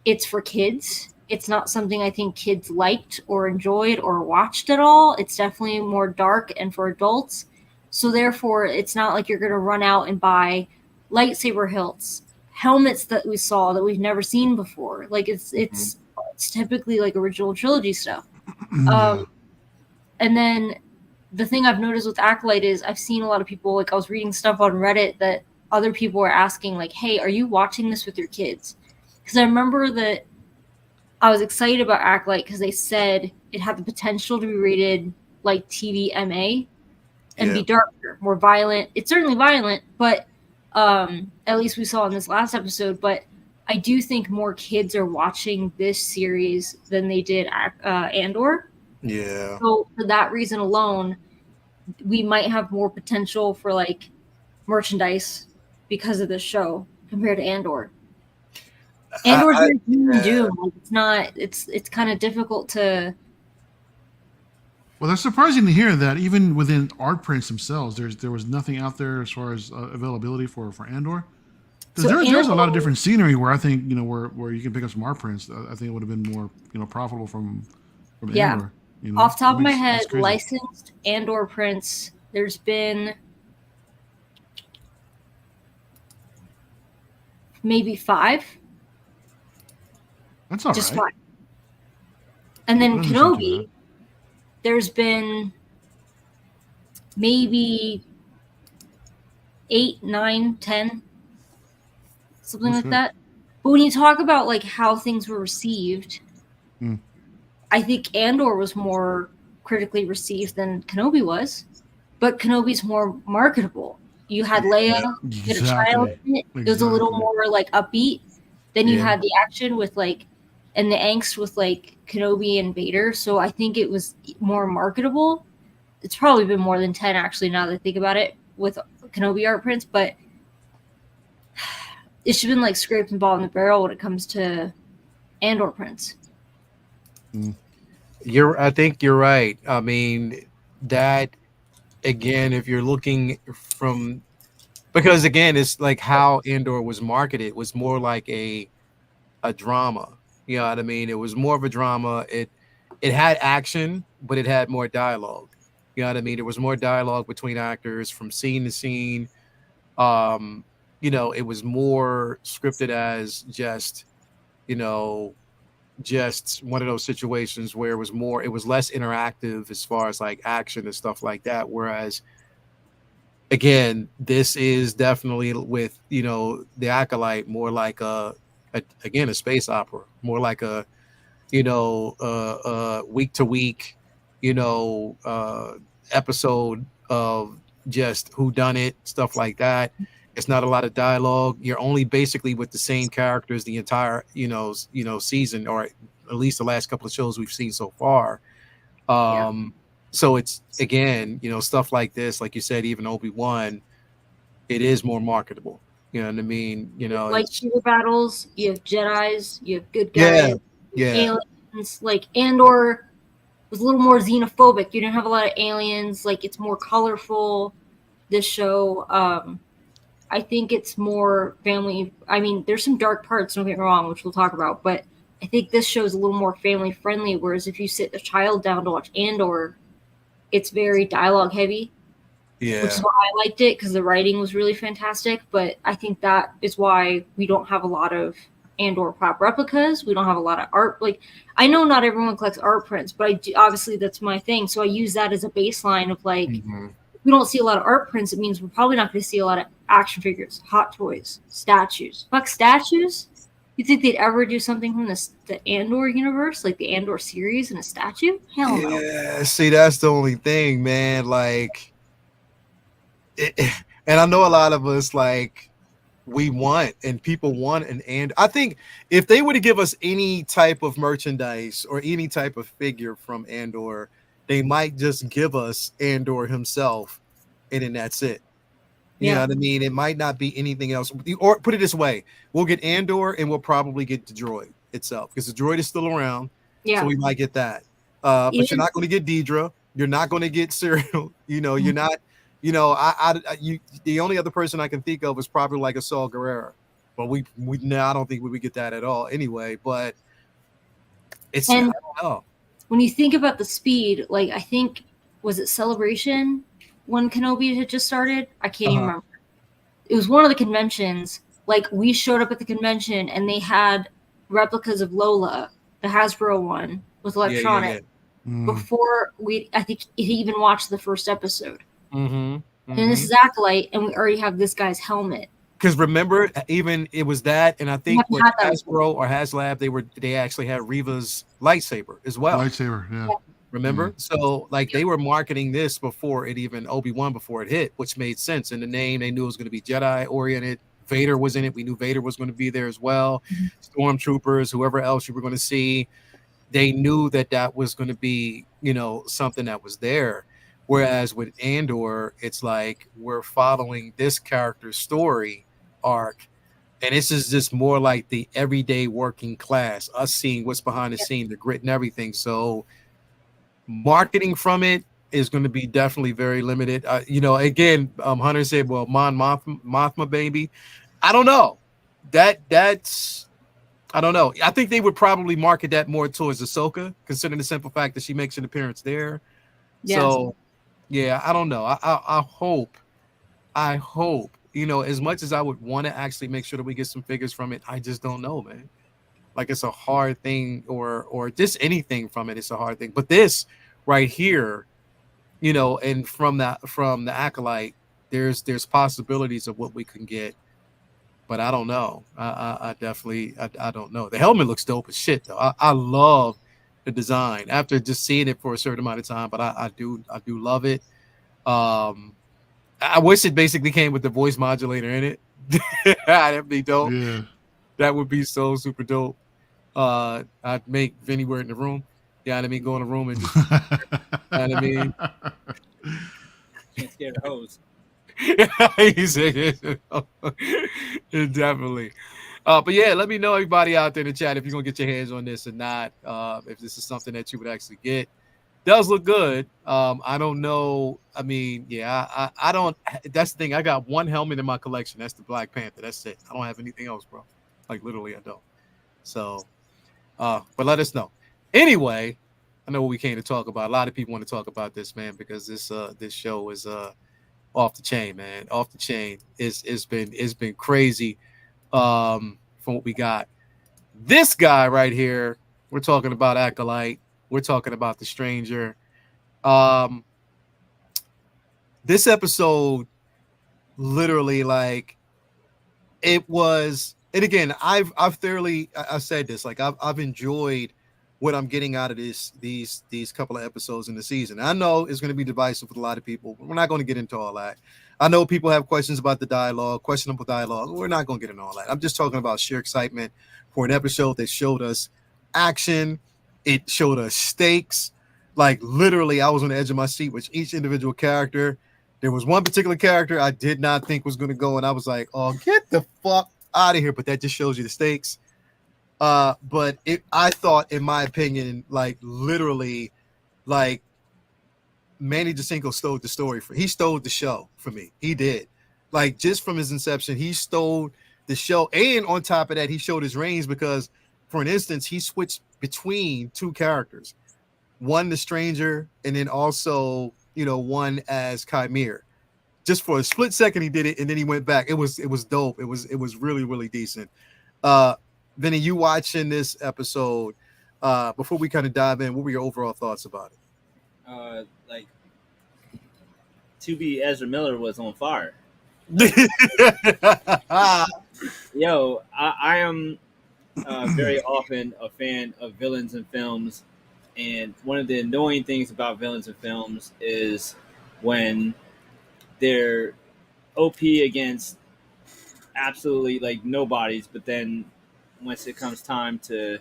it's for kids. It's not something I think kids liked or enjoyed or watched at all. It's definitely more dark and for adults. So therefore, it's not like you're going to run out and buy lightsaber hilts, helmets that we saw that we've never seen before. Like it's typically like original trilogy stuff. And then the thing I've noticed with Acolyte is I've seen a lot of people, like I was reading stuff on Reddit that other people were asking like, hey, are you watching this with your kids? Because I remember that I was excited about Acolyte because they said it had the potential to be rated like TV MA and be darker, more violent. It's certainly violent, but at least we saw in this last episode. But I do think more kids are watching this series than they did Andor. Yeah. So for that reason alone, we might have more potential for like merchandise because of this show compared to Andor. Andor's very doom and doom. Like, it's not. It's kind of difficult to. Well, that's surprising to hear that even within art prints themselves, there was nothing out there as far as availability for Andor. Because there's a lot of different scenery where I think, you know, where you can pick up some art prints. I think it would have been more, you know, profitable from Andor. You know? Off the top of my head, licensed Andor prints. There's been maybe 5. That's all just right. 5. And then That doesn't sound too Kenobi, bad. there's been maybe 8, 9, 10, something That's like good. that. But when you talk about like how things were received, I think Andor was more critically received than Kenobi was, but Kenobi's more marketable. You had Leia, you had a child in it. It was a little more like upbeat. Then you had the action with like, and the angst with like Kenobi and Vader. So I think it was more marketable. It's probably been more than 10 actually, now that I think about it, with Kenobi art prints, but it should have been like scraped and ball in the barrel when it comes to Andor prints. I think you're right. I mean, that again, if you're looking from, because again, it's like how Andor was marketed was more like a drama. You know what I mean? It was more of a drama. It had action, but it had more dialogue. You know what I mean? There was more dialogue between actors from scene to scene. Um, it was more scripted as just, you know, just one of those situations where it was less interactive as far as like action and stuff like that. Whereas again, this is definitely with, the Acolyte more like again, a space opera, more like a, week to week, episode of just who done it, stuff like that. It's not a lot of dialogue. You're only basically with the same characters the entire, season, or at least the last couple of shows we've seen so far. So it's again, stuff like this, like you said, even Obi-Wan, it is more marketable. You know what I mean? Lightsaber battles, you have Jedis, you have good guys, yeah. aliens. Like Andor was a little more xenophobic. You didn't have a lot of aliens. Like it's more colorful. This show, I think it's more family. I mean, there's some dark parts, don't get me wrong, which we'll talk about, but I think this show is a little more family friendly. Whereas if you sit a child down to watch Andor, it's very dialogue heavy. Yeah. Which is why I liked it, because the writing was really fantastic. But I think that is why we don't have a lot of Andor prop replicas. We don't have a lot of art. Like, I know not everyone collects art prints, but I do, obviously that's my thing. So I use that as a baseline of like, if we don't see a lot of art prints, it means we're probably not going to see a lot of action figures, hot toys, statues. Fuck statues. You think they'd ever do something from the Andor universe, like the Andor series, in a statue? Hell no. Yeah, see, that's the only thing, man. Like, and I know a lot of us, like, we want, and people want and I think if they were to give us any type of merchandise or any type of figure from Andor, they might just give us Andor himself, and then that's it. You know what I mean? It might not be anything else. Or put it this way, we'll get Andor and we'll probably get the droid itself, because the droid is still around. Yeah. So we might get that. But you're not going to get Deidre. You're not going to get Cyril. You're not, the only other person I can think of is probably like a Saul Guerrero. But I don't think we would get that at all anyway. But it's, I don't know. When you think about the speed, like, I think, was it Celebration when Kenobi had just started? I can't even remember. It was one of the conventions. Like, we showed up at the convention and they had replicas of Lola, the Hasbro one with electronic, before I think he even watched the first episode. And this is Acolyte, and we already have this guy's helmet. Because remember, even it was that, and I think with Hasbro or HasLab, they actually had Reva's lightsaber as well. Lightsaber, yeah. Remember? So like they were marketing this before it even Obi-Wan before it hit, which made sense. In the name, they knew it was going to be Jedi oriented. Vader was in it. We knew Vader was going to be there as well. Stormtroopers, whoever else you were going to see, they knew that was going to be, something that was there. Whereas with Andor, it's like we're following this character's story arc, and this is just more like the everyday working class, us seeing what's behind the scene, the grit and everything. So marketing from it is going to be definitely very limited. Again, Hunter said, well, Mon Mothma baby. I don't know. That's I don't know. I think they would probably market that more towards Ahsoka, considering the simple fact that she makes an appearance there. Yes. So yeah, I don't know. I hope, as much as I would want to actually make sure that we get some figures from it, I just don't know, man. Like, it's a hard thing, or just anything from it. It's a hard thing. But this right here, and from the Acolyte, there's possibilities of what we can get. But I don't know. I definitely don't know. The helmet looks dope as shit, though. I love the design after just seeing it for a certain amount of time. But I do love it. I wish it basically came with the voice modulator in it. That'd be dope. Yeah. That would be so super dope. I'd make Vinny wear it in the room. You know what I mean? Go in the room and just, you know what I mean? Can't scare the hose. He said, definitely. But yeah, let me know, everybody out there in the chat, if you're gonna get your hands on this or not. If this is something that you would actually get. Does look good. I don't know. I mean, yeah, I don't. That's the thing. I got one helmet in my collection. That's the Black Panther. That's it. I don't have anything else, bro. Like literally, I don't. So, but let us know. Anyway, I know what we came to talk about. A lot of people want to talk about this, man, because this show is off the chain, man. Off the chain. It's been crazy. From what we got. This guy right here, we're talking about Acolyte. We're talking about the Stranger. This episode, literally, like, it was. And again, I've said this. Like, I've enjoyed what I'm getting out of these couple of episodes in the season. I know it's going to be divisive with a lot of people, but we're not going to get into all that. I know people have questions about the dialogue, questionable dialogue. We're not going to get into all that. I'm just talking about sheer excitement for an episode that showed us action. It showed us stakes. Like, literally, I was on the edge of my seat with each individual character. There was one particular character I did not think was going to go, and I was like, oh, get the fuck out of here. But that just shows you the stakes. But I thought, in my opinion, like, literally, like, Manny Jacinto stole the story. He stole the show for me. He did. Like, just from his inception, he stole the show. And on top of that, he showed his reins because, for an instance, he switched between two characters. One, the Stranger, and then also, one as Chimera. Just for a split second, he did it, and then he went back. It was dope. It was really, really decent. Vinny, you watching this episode, before we kind of dive in, what were your overall thoughts about it? Like, to be Ezra Miller was on fire. Yo, I am very often a fan of villains in films, and one of the annoying things about villains in films is when they're OP against absolutely like nobodies, but then once it comes time to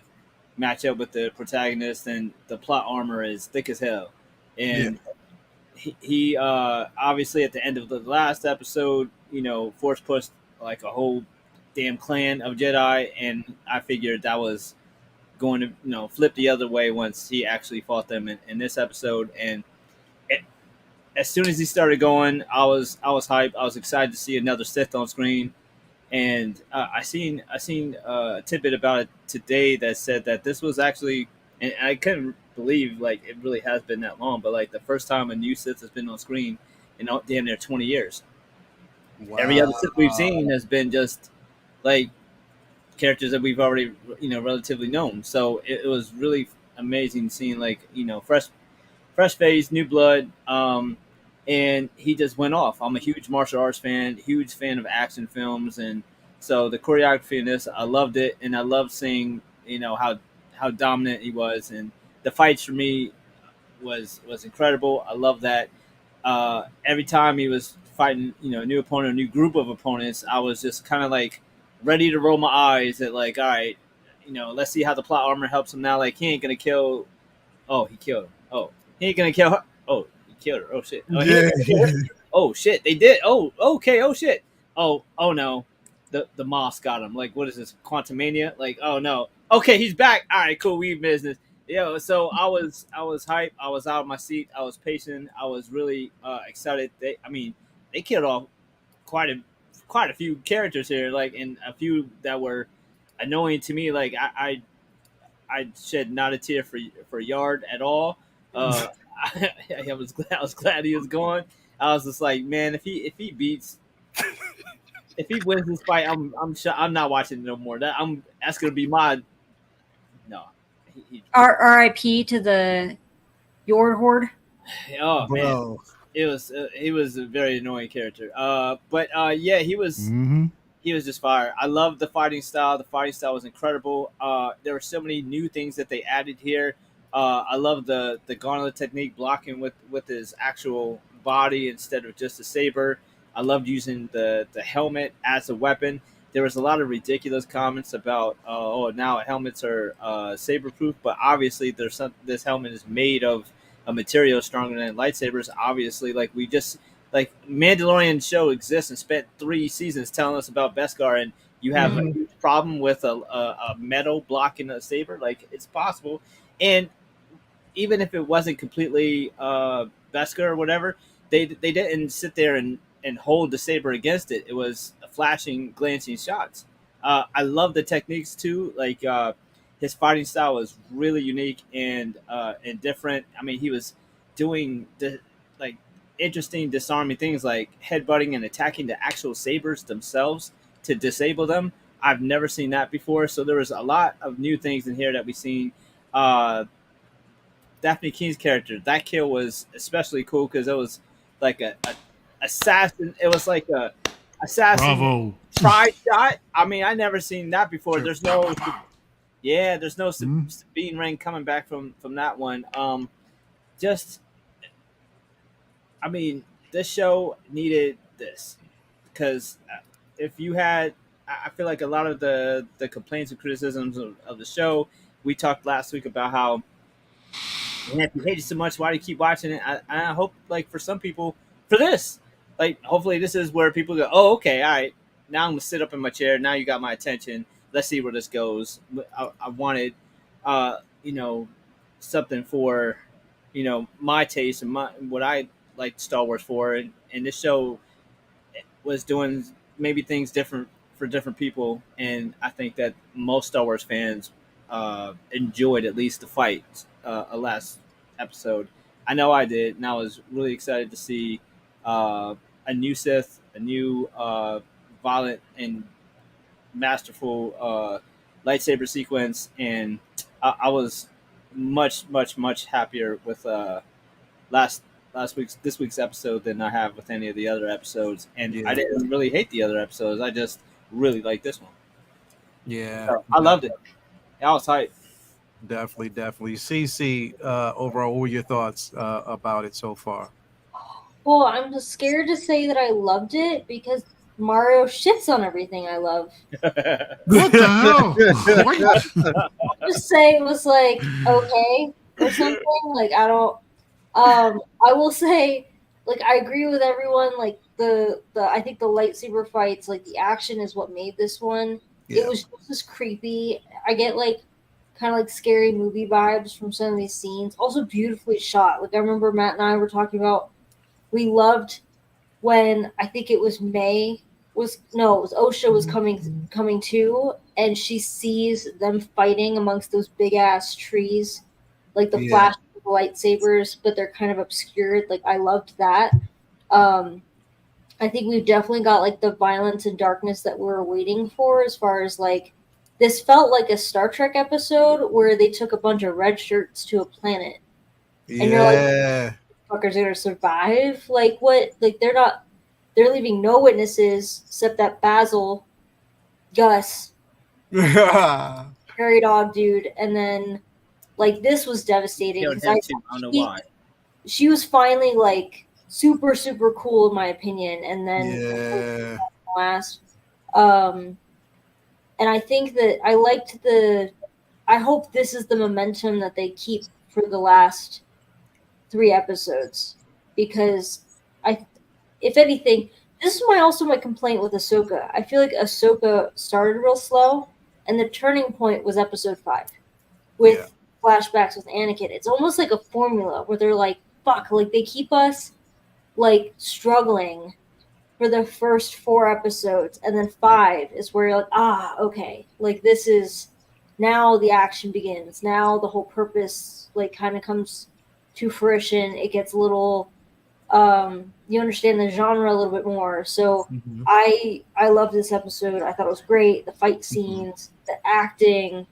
match up with the protagonist, then the plot armor is thick as hell. And he obviously at the end of the last episode, force pushed like a whole damn clan of Jedi, and I figured that was going to flip the other way once he actually fought them in this episode. And as soon as he started going, I was hyped. I was excited to see another Sith on screen. And I seen a tidbit about it today that said that this was actually, and I couldn't believe like it really has been that long, but like the first time a new Sith has been on screen in damn near 20 years. Wow. Every other Sith we've seen has been just like characters that we've already relatively known. So it was really amazing seeing like fresh face, new blood. And he just went off. I'm a huge martial arts fan, huge fan of action films, and so the choreography in this, I loved it, and I loved seeing how dominant he was, and the fights for me was incredible. I love that. Every time he was fighting, a new opponent, a new group of opponents, I was just kind of like ready to roll my eyes at like, all right, let's see how the plot armor helps him now. Like, he ain't gonna kill. Oh, he killed him. Oh, he ain't gonna kill her. Oh, killed her. Oh shit. Oh, yeah. Oh shit. They did. Oh, okay. Oh shit. Oh no. The moss got him. Like, what is this? Quantumania? Like, oh no. Okay, he's back. All right, cool. We business. So I was hyped. I was out of my seat. I was patient. I was really excited. They killed off quite a few characters here. Like, and a few that were annoying to me. Like, I shed not a tear for Yard at all. I was glad he was gone. I was just like, man, if he wins this fight, I'm not watching it no more. That's gonna be my no. R.I.P. to the Yord Horde. Oh Bro. Man, he was a very annoying character. But yeah, he was. Mm-hmm. He was just fire. I loved the fighting style. The fighting style was incredible. There were so many new things that they added here. I love the gauntlet technique, blocking with his actual body instead of just a saber. I loved using the helmet as a weapon. There was a lot of ridiculous comments about, now helmets are saber proof, but obviously this helmet is made of a material stronger than lightsabers. Obviously, like Mandalorian show exists and spent 3 seasons telling us about Beskar, and you have a huge problem with a metal blocking a saber. Like, it's possible. And even if it wasn't completely Beskar or whatever, they didn't sit there and hold the saber against it. It was flashing, glancing shots. I love the techniques too. Like, his fighting style was really unique and different. I mean, he was doing like interesting disarming things like headbutting and attacking the actual sabers themselves to disable them. I've never seen that before. So there was a lot of new things in here that we've seen. Daphne King's character, that kill was especially cool because it was like a assassin. It was like a assassin Bravo. try shot. I mean, I never seen that before. Sure. There's no Sabine Wren coming back from that one. Just, I mean, this show needed this because if you had, I feel like a lot of the complaints and criticisms of the show, we talked last week about how, and if you hate it so much, why do you keep watching it? I hope, like, for some people, for this, like, hopefully this is where people go, oh, okay, all right, now I'm going to sit up in my chair. Now you got my attention. Let's see where this goes. I wanted, something for, my taste and what I like Star Wars for. And this show was doing maybe things different for different people. And I think that most Star Wars fans enjoyed at least the fight last episode. I know I did, and I was really excited to see a new Sith, a new violent and masterful lightsaber sequence, and I was much happier with this week's episode than I have with any of the other episodes. And I didn't really hate the other episodes. I just really liked this one. Yeah, So I loved it. I was hyped. Definitely. CC, overall, what were your thoughts about it so far? Well, I'm just scared to say that I loved it because Mario shits on everything I love. What the hell? What? I'll just say it was like okay or something. Like I don't. I will say, like I agree with everyone. Like the I think the lightsaber fights, like the action, is what made this one. Yeah. It was just as creepy. I get like kind of like scary movie vibes from some of these scenes. Also beautifully shot. Like I remember Matt and I were talking about. We loved when I think it was May it was Osha was coming to, and she sees them fighting amongst those big ass trees, like the flash of the lightsabers, but they're kind of obscured. Like I loved that. I think we've definitely got like the violence and darkness that we're waiting for. As far as like this felt like a Star Trek episode where they took a bunch of red shirts to a planet, and you're like, fuckers are gonna survive? Like what? Like they're leaving no witnesses except that Basil, Gus, Prairie Dog dude, and then like this was devastating. I don't know why. She was finally like super cool in my opinion, and then last, and I think that I liked I hope this is the momentum that they keep for the last 3 episodes, because if anything, this is also my complaint with Ahsoka. I feel like Ahsoka started real slow, and the turning point was episode 5 with flashbacks with Anakin. It's almost like a formula where they're like, fuck, like they keep us like struggling for the first 4 episodes, and then 5 is where you're like, okay, like this is now the action begins. Now the whole purpose like kind of comes to fruition. It gets a little you understand the genre a little bit more. So I love this episode. I thought it was great. The fight scenes, the acting,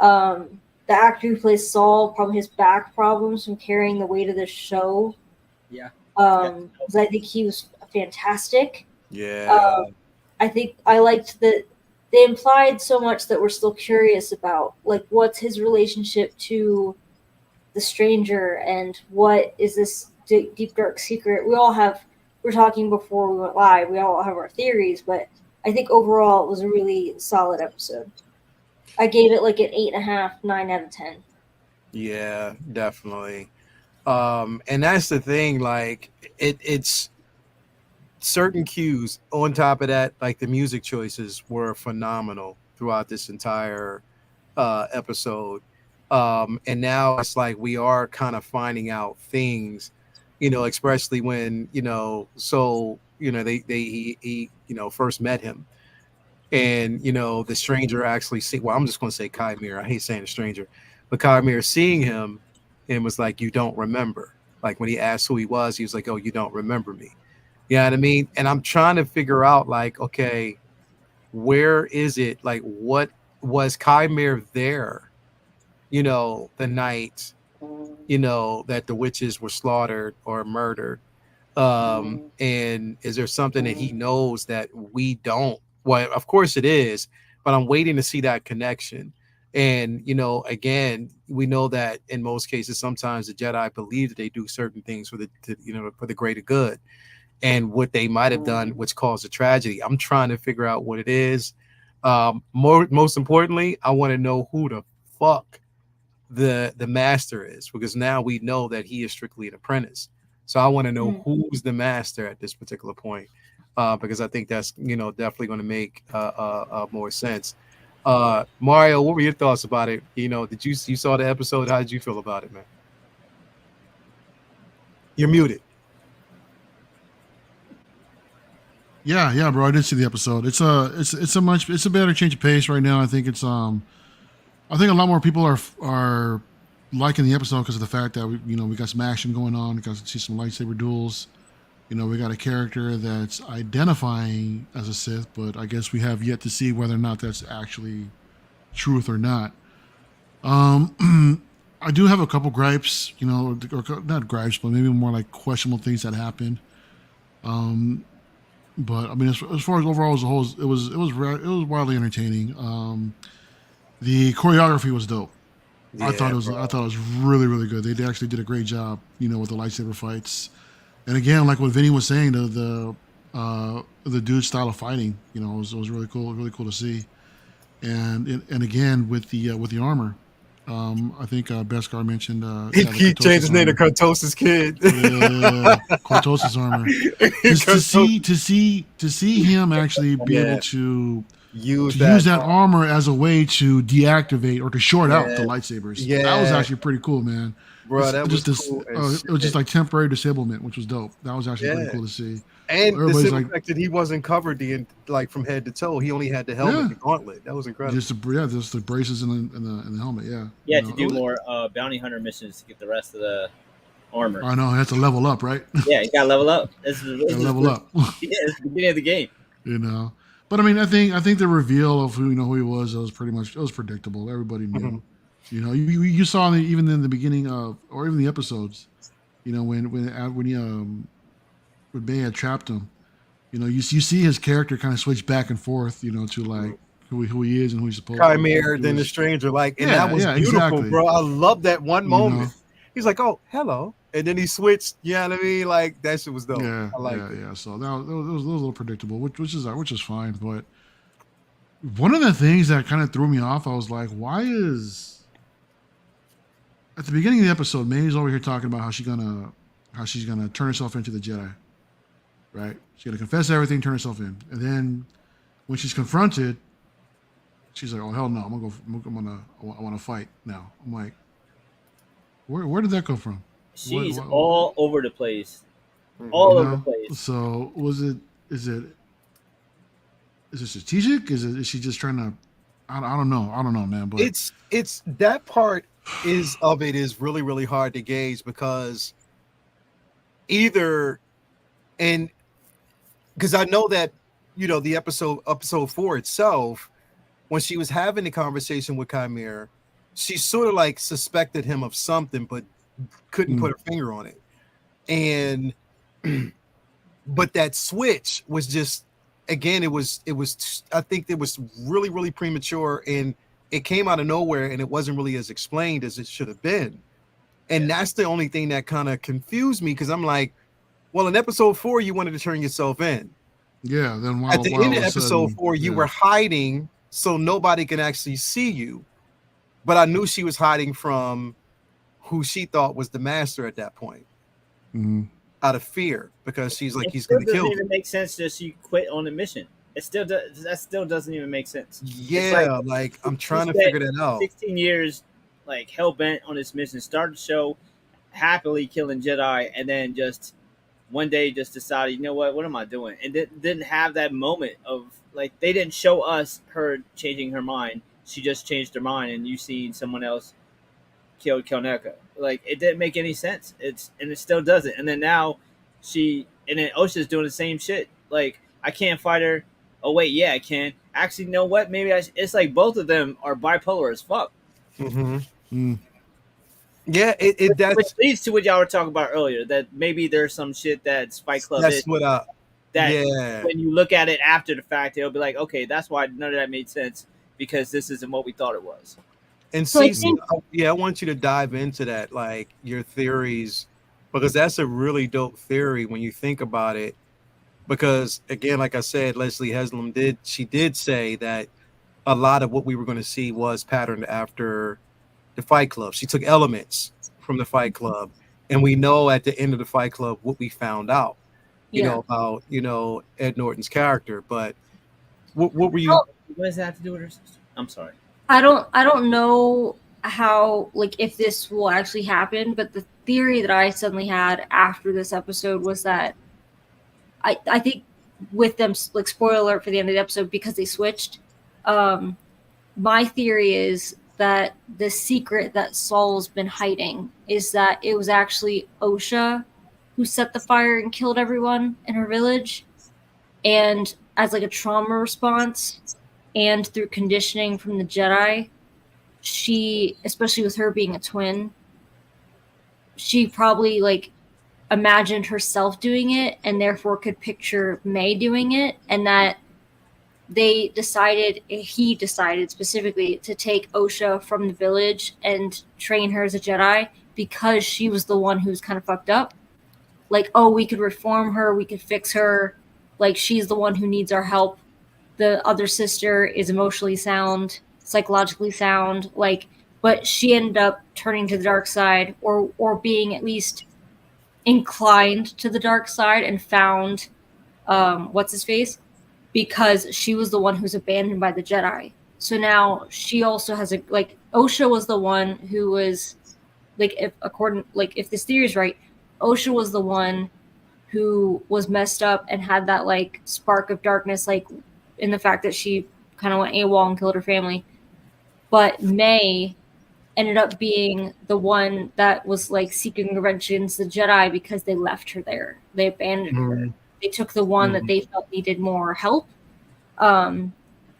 the actor who plays Saul, probably his back problems from carrying the weight of the show. Because I think he was fantastic. I think I liked that they implied so much that we're still curious about, like what's his relationship to the stranger and what is this deep dark secret. We're talking before we went live, we all have our theories, but I think overall it was a really solid episode. I gave it like an 8.5, 9 out of 10. Yeah, definitely. And that's the thing, like it's certain cues. On top of that, like the music choices were phenomenal throughout this entire episode. And now it's like we are kind of finding out things, especially when he first met him, and the stranger actually I'm just going to say Chimera. I hate saying the stranger, but Chimera seeing him and was like, "You don't remember." Like when he asked who he was, he was like, "Oh, you don't remember me." You know what I mean? And I'm trying to figure out, like, okay, where is it? Like, what was Chimera there? The night, that the witches were slaughtered or murdered. And is there something that he knows that we don't? Well, of course it is, but I'm waiting to see that connection. And, again, we know that in most cases, sometimes the Jedi believe that they do certain things for the greater good, and what they might have done, which caused a tragedy. I'm trying to figure out what it is. Most importantly, I want to know who the fuck the master is, because now we know that he is strictly an apprentice. So I want to know who's the master at this particular point, because I think that's definitely going to make more sense. Mario, what were your thoughts about it? Did you saw the episode? How did you feel about it, man? You're muted. Yeah, bro. I did see the episode. It's a better change of pace right now. I think I think a lot more people are liking the episode because of the fact that we got some action going on. We got to see some lightsaber duels. We got a character that's identifying as a Sith, but I guess we have yet to see whether or not that's actually truth or not. I do have a couple gripes, or not gripes, but maybe more like questionable things that happened. But I mean, as far as overall as a whole, it was wildly entertaining. The choreography was dope. Yeah, I thought it was really, really good. They actually did a great job, with the lightsaber fights. And again, like what Vinny was saying, the dude's style of fighting, it was really cool to see. And again with the armor, I think Beskar mentioned he changed his name to Kartosis Kid. Yeah, Kartosis armor. To see him actually be able to use that armor as a way to deactivate or to short out the lightsabers. Yeah, that was actually pretty cool, man. Bro, that was cool. It was just like temporary disablement, which was dope. That was actually pretty cool to see. And the fact that he wasn't covered from head to toe. He only had the helmet and the gauntlet. That was incredible. Just the braces and the helmet. Yeah. Yeah, to do more bounty hunter missions to get the rest of the armor. I know, that's a level up, right? Yeah, you gotta level up. Level up. Yeah, it's the beginning of the game. But I mean, I think the reveal of who he was was predictable. Everybody knew. Mm-hmm. You saw even in the beginning of, or even the episodes, when Bay had trapped him, you see his character kind of switch back and forth, to like who he is and who he's supposed to be. Chimera, then the stranger, and that was beautiful, exactly. Bro. I love that one moment. He's like, "Oh, hello," and then he switched. You know what I mean? Like that shit was dope. Yeah, I like it. Yeah. So that was a little predictable, which is fine. But one of the things that kind of threw me off, I was like, "Why is?" At the beginning of the episode, May's over here talking about how she's gonna turn herself into the Jedi, right? She's gonna confess everything, turn herself in, and then when she's confronted, she's like, "Oh hell no, I want to fight now." I'm like, where did that come from? She's all over the place, over the place. So is it strategic? Is she just trying to? I don't know, man. But it's that part is really, really hard to gauge, because because I know that the episode 4 itself, when she was having the conversation with Chimera, she sort of like suspected him of something, but couldn't put her finger on it. And but that switch was just, again, it was I think it was really, really premature, and it came out of nowhere, and it wasn't really as explained as it should have been. And that's the only thing that kind of confused me, because I'm like, well, in episode 4 you wanted to turn yourself in. Yeah, then at the end of episode 4 you were hiding so nobody can actually see you. But I knew she was hiding from who she thought was the master at that point. Mm-hmm. out of fear because she's like It he's still going to doesn't kill even him. make sense that she quit on the mission. It still does. That still doesn't even make sense. It's Yeah, like I'm she trying to spent figure that out. 16 years like hell bent on this mission. Started the show happily killing Jedi, and then just one day just decided, you know what am I doing? And didn't have that moment of like they didn't show us her changing her mind. She just changed her mind, and you seen someone else killed Koneka. Like it didn't make any sense. It still doesn't. And then now and then Osha's doing the same shit. Like I can't fight her. Oh wait, yeah, I can. Actually, you know what? Maybe it's like both of them are bipolar as fuck. Hmm. Mm. Yeah, it Which leads to what y'all were talking about earlier. That maybe there's some shit that Fight Club that's is what I that yeah. when you look at it after the fact, it'll be like, okay, that's why none of that made sense because this isn't what we thought it was. And So I Cece, think I want you to dive into that, like your theories, because that's a really dope theory when you think about it. Because again, like I said, Leslie Haslam did say that a lot of what we were going to see was patterned after the Fight Club. She took elements from the Fight Club, and we know at the end of the Fight Club what we found out, yeah. about Ed Norton's character. But what were you? Oh, What does that have to do with her sister? I'm sorry. I don't know how, like, if this will actually happen, but the theory that I suddenly had after this episode was that I think with them, like, spoiler alert for the end of the episode, because they switched, my theory is that the secret that Saul's been hiding is that it was actually Osha who set the fire and killed everyone in her village, and as like a trauma response and through conditioning from the Jedi, she, especially with her being a twin, she probably like imagined herself doing it and therefore could picture May doing it, and that he decided specifically to take Osha from the village and train her as a Jedi because she was the one who's kind of fucked up. Like, oh, we could reform her, we could fix her. Like, she's the one who needs our help. The other sister is emotionally sound, psychologically sound, like, but she ended up turning to the dark side, or being at least inclined to the dark side, and found what's his face, because she was the one who's abandoned by the Jedi. So now she also has a, like, Osha was the one who was like, if this theory is right, Osha was the one who was messed up and had that like spark of darkness, like in the fact that she kind of went AWOL and killed her family. But May ended up being the one that was like seeking revenge against the Jedi because they left her there. They abandoned her. They took the one that they felt needed more help. I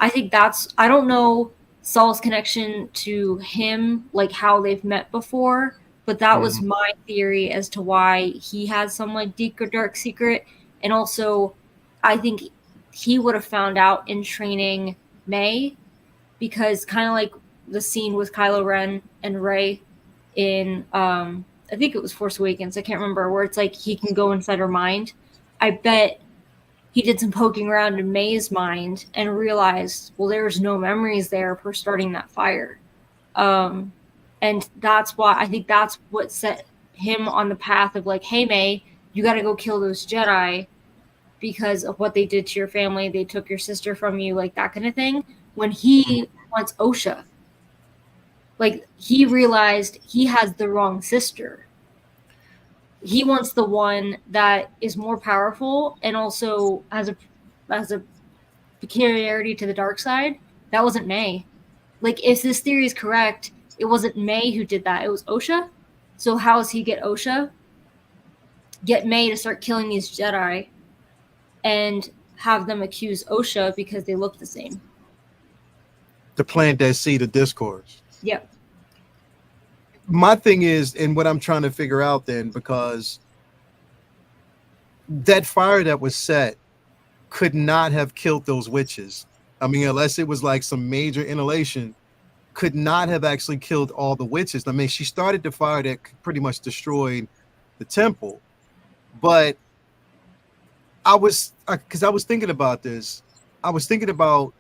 think I don't know Saul's connection to him, like how they've met before, but that was my theory as to why he had some like deep or dark secret. And also, I think he would have found out in training May, because kind of like the scene with Kylo Ren and Rey in I think it was Force Awakens, I can't remember, where it's like he can go inside her mind. I bet he did some poking around in May's mind and realized, well, there's no memories there for starting that fire. And that's why I think that's what set him on the path of like, hey, May, you got to go kill those Jedi because of what they did to your family. They took your sister from you, like that kind of thing. When he wants Osha, like he realized he has the wrong sister. He wants the one that is more powerful and also has a peculiarity to the dark side. That wasn't May. Like, if this theory is correct, it wasn't May who did that. It was Osha. So how does he get Osha? Get May to start killing these Jedi and have them accuse Osha because they look the same. To plant that seed of discourse. Yep. My thing is, and what I'm trying to figure out then, because that fire that was set could not have killed those witches. I mean, unless it was like some major inhalation, could not have actually killed all the witches. I mean, she started the fire that pretty much destroyed the temple. But because I was thinking about this, I was thinking about,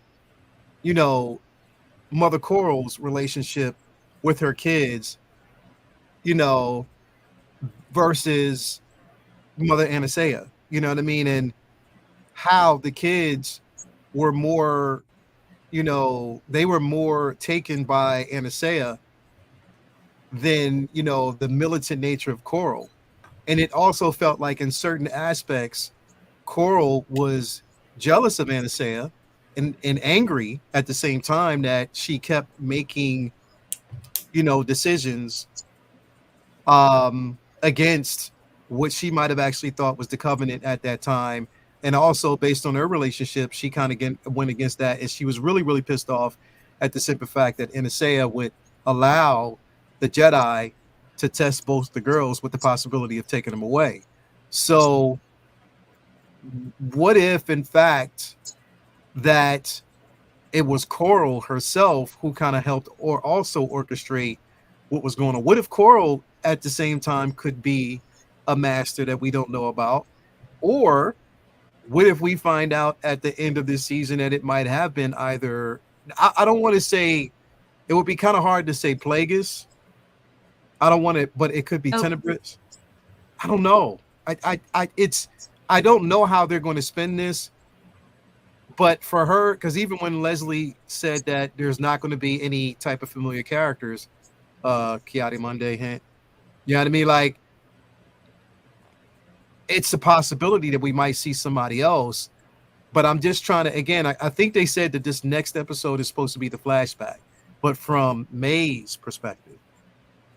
Mother Coral's relationship with her kids, versus Mother Anastasia. You know what I mean? And how the kids were more, they were more taken by Anastasia than, the militant nature of Coral. And it also felt like in certain aspects, Coral was jealous of Anastasia and angry at the same time that she kept making, decisions against what she might have actually thought was the covenant at that time. And also based on her relationship, she kind of went against that. And she was really, really pissed off at the simple fact that Anastasia would allow the Jedi to test both the girls with the possibility of taking them away. So what if, in fact, that it was Coral herself who kind of helped or also orchestrate what was going on? What if Coral at the same time could be a master that we don't know about? Or what if we find out at the end of this season that it might have been either, I don't want to say, it would be kind of hard to say Plagueis. I don't want it, but it could be Tenebrous. I don't know. I don't know how they're going to spin this. But for her, because even when Leslie said that there's not going to be any type of familiar characters, Kiadi Monday hint, you know what I mean? Like, it's a possibility that we might see somebody else. But I'm just trying to, again, I think they said that this next episode is supposed to be the flashback, but from May's perspective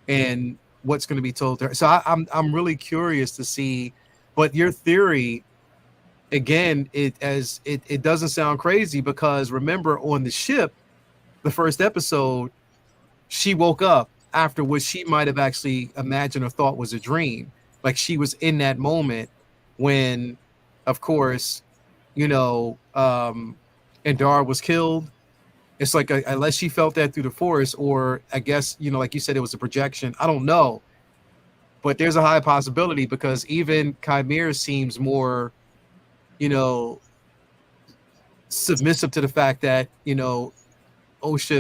and what's going to be told to her. So I'm really curious to see. But your theory, again, it doesn't sound crazy, because remember on the ship, the first episode, she woke up after what she might have actually imagined or thought was a dream. Like she was in that moment when, of course, Andor was killed. It's like, unless she felt that through the force, or I guess, like you said, it was a projection. I don't know. But there's a high possibility, because even Chimera seems more, submissive to the fact that, Osha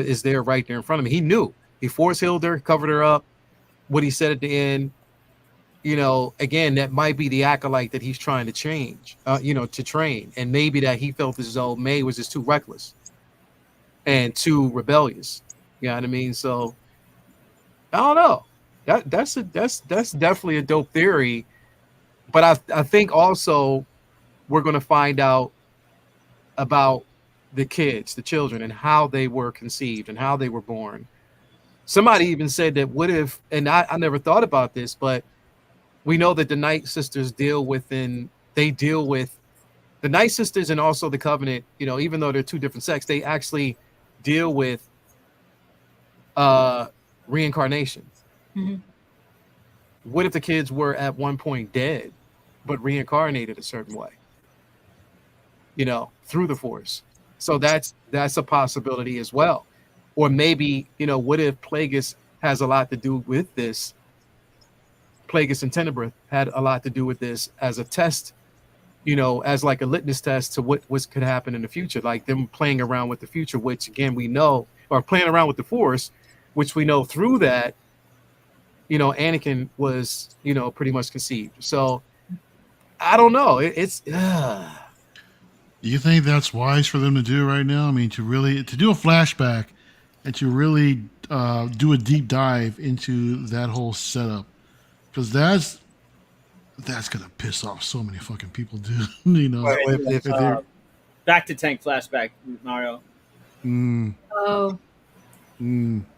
is there right there in front of me. He knew. He force-healed her, covered her up. What he said at the end, again, that might be the acolyte that he's trying to change, to train. And maybe that he felt as though May was just too reckless and too rebellious. You know what I mean? So I don't know. That's definitely a dope theory. But I think also we're going to find out about the kids, the children, and how they were conceived and how they were born. Somebody even said that what if, and I never thought about this, but we know that the Night Sisters deal with the Night Sisters and also the Covenant, even though they're two different sects, they actually deal with reincarnation. Mm-hmm. What if the kids were at one point dead, but reincarnated a certain way, through the Force? So that's a possibility as well. Or maybe, what if Plagueis has a lot to do with this? Plagueis and Tenebrous had a lot to do with this as a test, as like a litmus test to what could happen in the future, like them playing around with the future, which again, we know, or playing around with the Force, which we know through that, Anakin was, pretty much conceived. So I don't know. It's Do you think that's wise for them to do right now? I mean, to do a flashback and to really do a deep dive into that whole setup, because that's gonna piss off so many fucking people, dude. Back to tank flashback, Mario. Oh.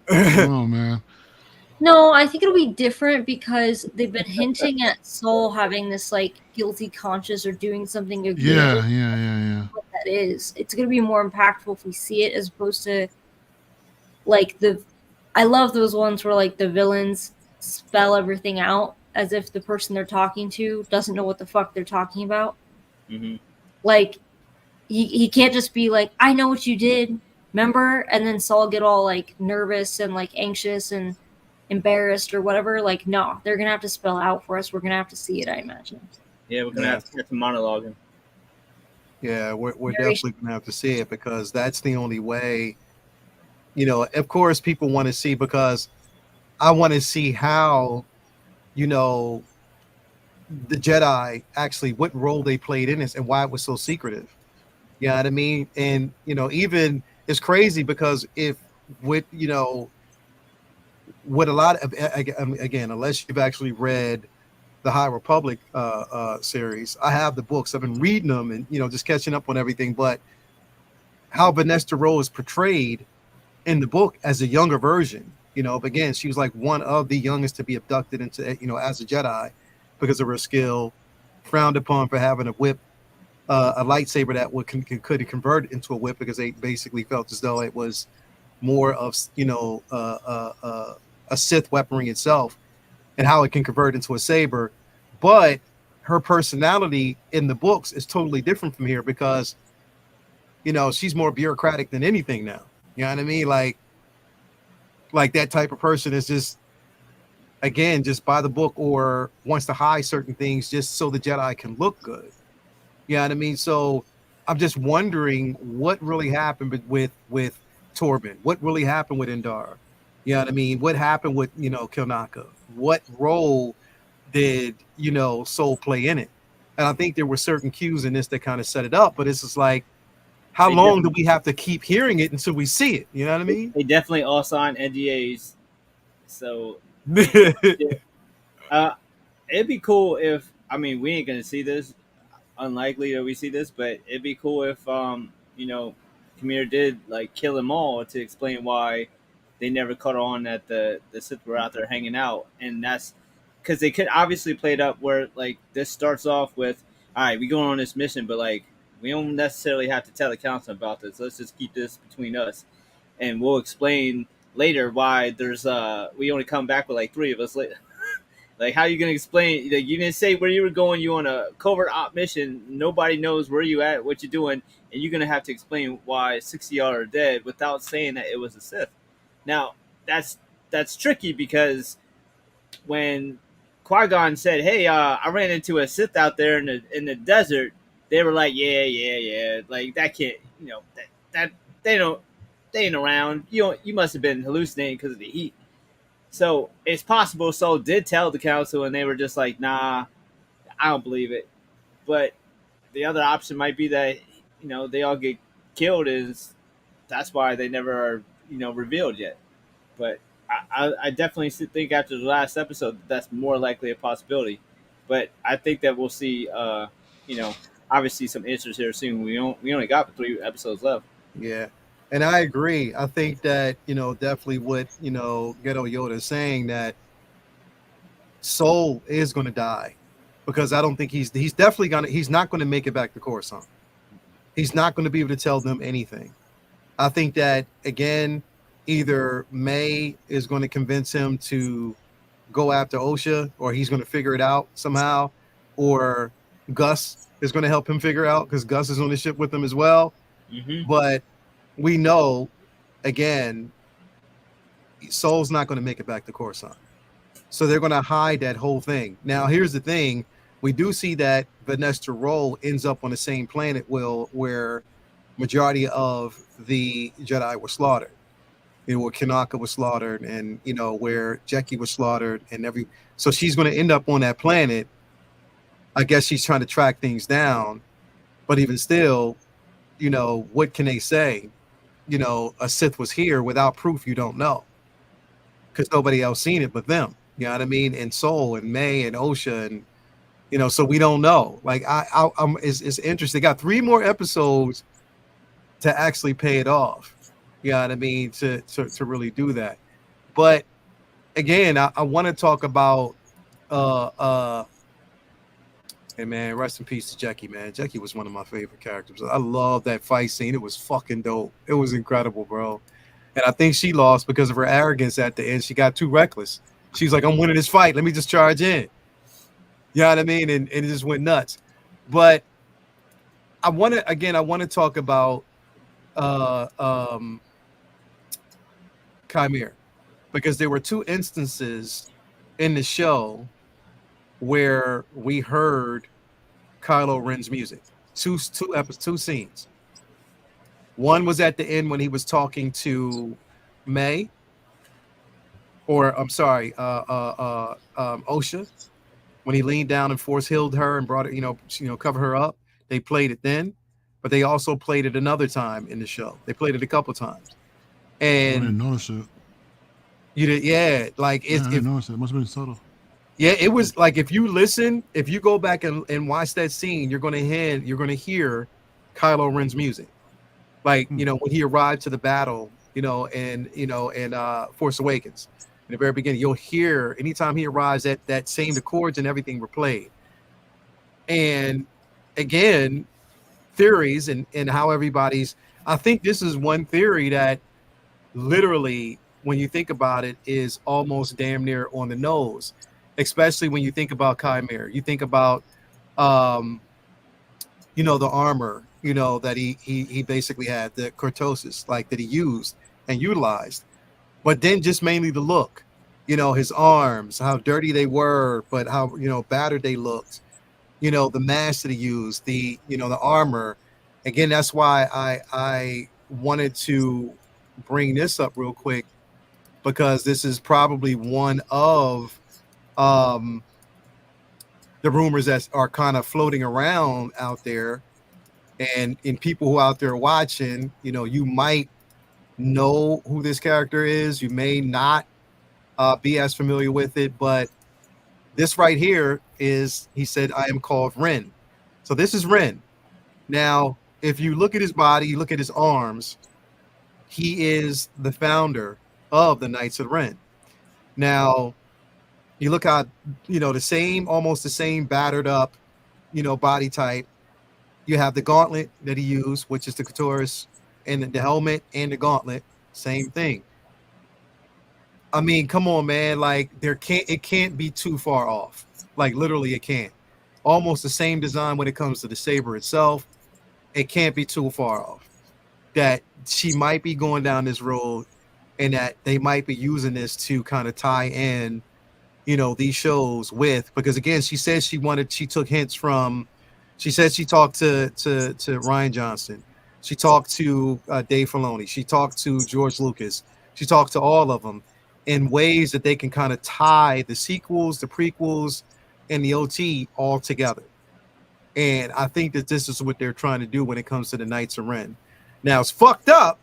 Oh man. No, I think it'll be different, because they've been hinting at Soul having this like guilty conscience or doing something again. Yeah. What that is. It's gonna be more impactful if we see it, as opposed to like I love those ones where like the villains spell everything out as if the person they're talking to doesn't know what the fuck they're talking about. Mm-hmm. Like he can't just be like, I know what you did, remember? And then Saul get all like nervous and like anxious and embarrassed or whatever. Like, no, they're gonna have to spell out for us. We're gonna have to see it, I imagine. Yeah, we're gonna have to get some monologuing. Yeah, we're definitely gonna have to see it, because that's the only way. Of course, people want to see, because I want to see how, the Jedi actually what role they played in this and why it was so secretive. You know what I mean? And even it's crazy because if with what a lot of again, unless you've actually read the High Republic series, I have the books. I've been reading them and just catching up on everything. But how Vanessa Rowe is portrayed in the book as a younger version, but again, she was like one of the youngest to be abducted into as a Jedi because of her skill, frowned upon for having a whip, a lightsaber that could convert into a whip because they basically felt as though it was more of a Sith weaponry itself and how it can convert into a saber. But her personality in the books is totally different from here because she's more bureaucratic than anything now. You know what I mean? Like that type of person is just, again, just by the book or wants to hide certain things just so the Jedi can look good. You know what I mean? So I'm just wondering what really happened with Torben. What really happened with Andor? You know what I mean? What happened with, Kilnaka? What role did, Soul play in it? And I think there were certain cues in this that kind of set it up, but it's just like, how long do we have to keep hearing it until we see it? You know what I mean? They definitely all signed NDAs. So it'd be cool if, we ain't going to see this. Unlikely that we see this, but it'd be cool if, Khmer did like kill them all to explain why they never caught on that the Sith were out there hanging out. And that's because they could obviously play it up where like this starts off with, all right, we going on this mission, but like, we don't necessarily have to tell the council about this. Let's just keep this between us. And we'll explain later why there's we only come back with like 3 of us later. Like, how you gonna explain? Like, you didn't say where you were going. You on a covert op mission. Nobody knows where you at, what you're doing, and you're gonna have to explain why 60 y'all are dead without saying that it was a Sith. Now, that's tricky because when Qui-Gon said, "Hey, I ran into a Sith out there in the desert," they were like, "Yeah, like that can't, that they ain't around. You must have been hallucinating because of the heat." So it's possible Soul did tell the council and they were just like, nah, I don't believe it. But the other option might be that, they all get killed is that's why they never are, revealed yet. But I definitely think after the last episode, that's more likely a possibility. But I think that we'll see, obviously some answers here soon. We only got 3 episodes left. Yeah. And I agree. I think that, definitely what, Ghetto Yoda is saying that Soul is going to die because I don't think he's not going to make it back to Coruscant. He's not going to be able to tell them anything. I think that, again, either May is going to convince him to go after Osha or he's going to figure it out somehow, or Gus is going to help him figure out because Gus is on the ship with him as well. Mm-hmm. But we know, again, Soul's not going to make it back to Coruscant. So they're going to hide that whole thing. Now, here's the thing. We do see that Vanessa Roll ends up on the same planet where majority of the Jedi were slaughtered. Where Kanaka was slaughtered and, where Jackie was slaughtered and so she's going to end up on that planet. I guess she's trying to track things down. But even still, what can they say? A Sith was here without proof. You don't know because nobody else seen it but them. You know what I mean? And Soul and May and Osha and so we don't know. Like it's interesting. They got 3 more episodes to actually pay it off. You know what I mean? To really do that. But again, I want to talk about hey man, rest in peace to Jackie, man. Jackie was one of my favorite characters. I love that fight scene. It was fucking dope. It was incredible, bro. And I think she lost because of her arrogance at the end. She got too reckless. She's like, I'm winning this fight. Let me just charge in. You know what I mean? And it just went nuts. But I want to talk about Chimera because there were 2 instances in the show where we heard Kylo Ren's music. Two scenes. One was at the end when he was talking to May, or I'm sorry, Osha, when he leaned down and force healed her and brought it, cover her up. They played it then, but they also played it another time in the show. They played it a couple times, I and didn't notice it. you did, yeah. Like I didn't notice it. It must have been subtle. yeah, it was like if you go back and watch that scene, you're gonna hear Kylo Ren's music. Like, when he arrived to the battle, and Force Awakens. In the very beginning, you'll hear anytime he arrives that same the chords and everything were played. And again, theories and how I think this is one theory that literally, when you think about it, is almost damn near on the nose, especially when you think about Chimera. You think about the armor, that he basically had, the cortosis, like that he used and utilized, but then just mainly the look, his arms, how dirty they were, but how battered they looked, the mask that he used, the armor. Again, that's why I wanted to bring this up real quick, because this is probably one of the rumors that are kind of floating around out there. And in people who out there watching, you might know who this character is. You may not be as familiar with it, but this right here is, he said, I am called Ren. So this is Ren. Now, if you look at his body, you look at his arms, he is the founder of the Knights of Ren. Now, you look at, almost the same battered up, body type. You have the gauntlet that he used, which is the Katoris, and the helmet and the gauntlet, same thing. I mean, come on, man. Like, it can't be too far off. Like, literally, it can't. Almost the same design when it comes to the saber itself. It can't be too far off. That she might be going down this road, and that they might be using this to kind of tie in, these shows with, because again, she said she took hints from. She said she talked to Rian Johnson. She talked to Dave Filoni. She talked to George Lucas. She talked to all of them in ways that they can kind of tie the sequels, the prequels, and the OT all together. And I think that this is what they're trying to do when it comes to the Knights of Ren. Now, it's fucked up,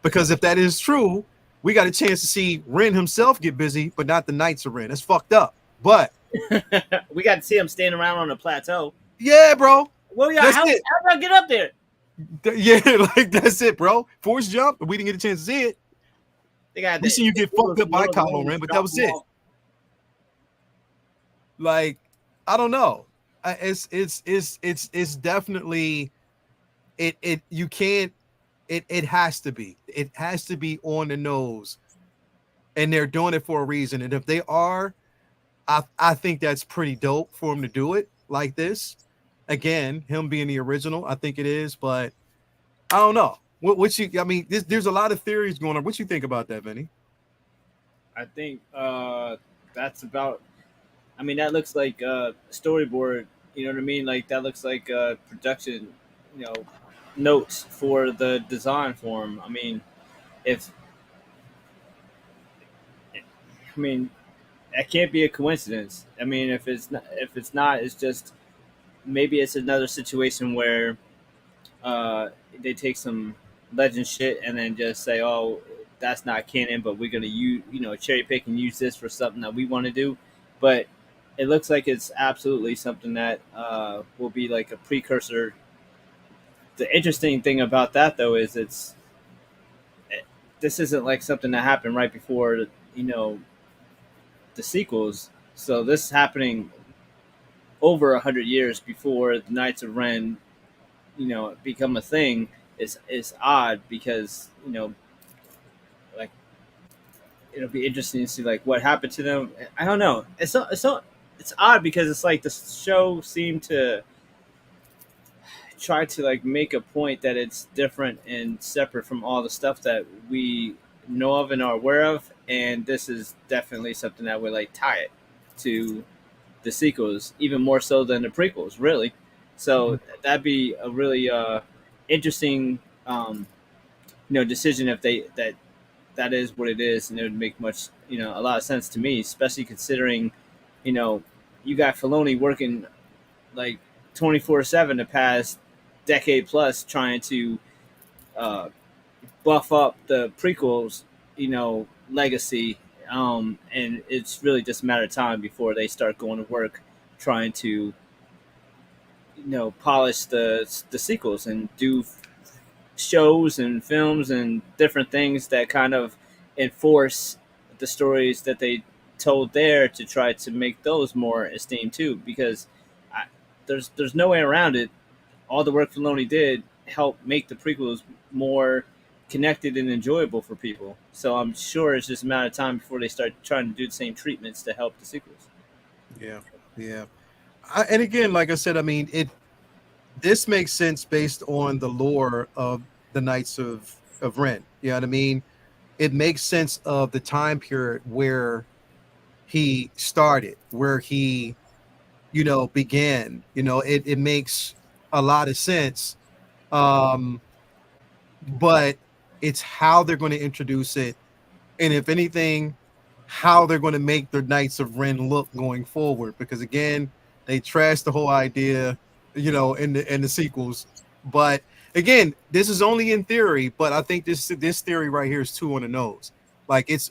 because if that is true, we got a chance to see Ren himself get busy, but not the Knights of Ren. That's fucked up. But we got to see him standing around on a plateau. Yeah, bro. Well, yeah, how did I get up there? Yeah, like that's it, bro. Force jump, but we didn't get a chance to see it. We seen you get fucked up by Kylo Ren, but that was it. Like, I don't know. It's definitely it. You can't. It has to be. It has to be on the nose, and they're doing it for a reason. And if they are, I think that's pretty dope for them to do it like this. Again, him being the original, I think it is, but I don't know. There's a lot of theories going on. What you think about that, Vinny? I think that's about. I mean, that looks like a storyboard. You know what I mean? Like that looks like production. Notes for the design form. I mean, that can't be a coincidence. I mean, if it's not, it's just maybe it's another situation where they take some legend shit and then just say, "Oh, that's not canon, but we're gonna use cherry pick and use this for something that we want to do." But it looks like it's absolutely something that will be like a precursor. The interesting thing about that, though, is this isn't like something that happened right before the sequels. So this is happening over 100 years before the Knights of Ren, become a thing. Is odd because like it'll be interesting to see like what happened to them. I don't know. It's odd because it's like the show seemed to try to like make a point that it's different and separate from all the stuff that we know of and are aware of, and this is definitely something that would like tie it to the sequels even more so than the prequels, really. So that'd be a really interesting decision if that is what it is, and it would make a lot of sense to me, especially considering you got Filoni working like 24/7 the past decade plus, trying to uh, buff up the prequels, legacy. And it's really just a matter of time before they start going to work trying to, polish the sequels and do shows and films and different things that kind of enforce the stories that they told there to try to make those more esteemed too. Because I, there's no way around it. All the work Filoni did helped make the prequels more connected and enjoyable for people. So I'm sure it's just a matter of time before they start trying to do the same treatments to help the sequels. Yeah, yeah. And again, like I said, I mean, this makes sense based on the lore of the Knights of Ren. You know what I mean? It makes sense of the time period where he started, where he, began. It makes a lot of sense. But it's how they're going to introduce it, and if anything, how they're going to make the Knights of Ren look going forward. Because again, they trashed the whole idea, in the sequels. But again, this is only in theory. But I think this theory right here is too on the nose. Like it's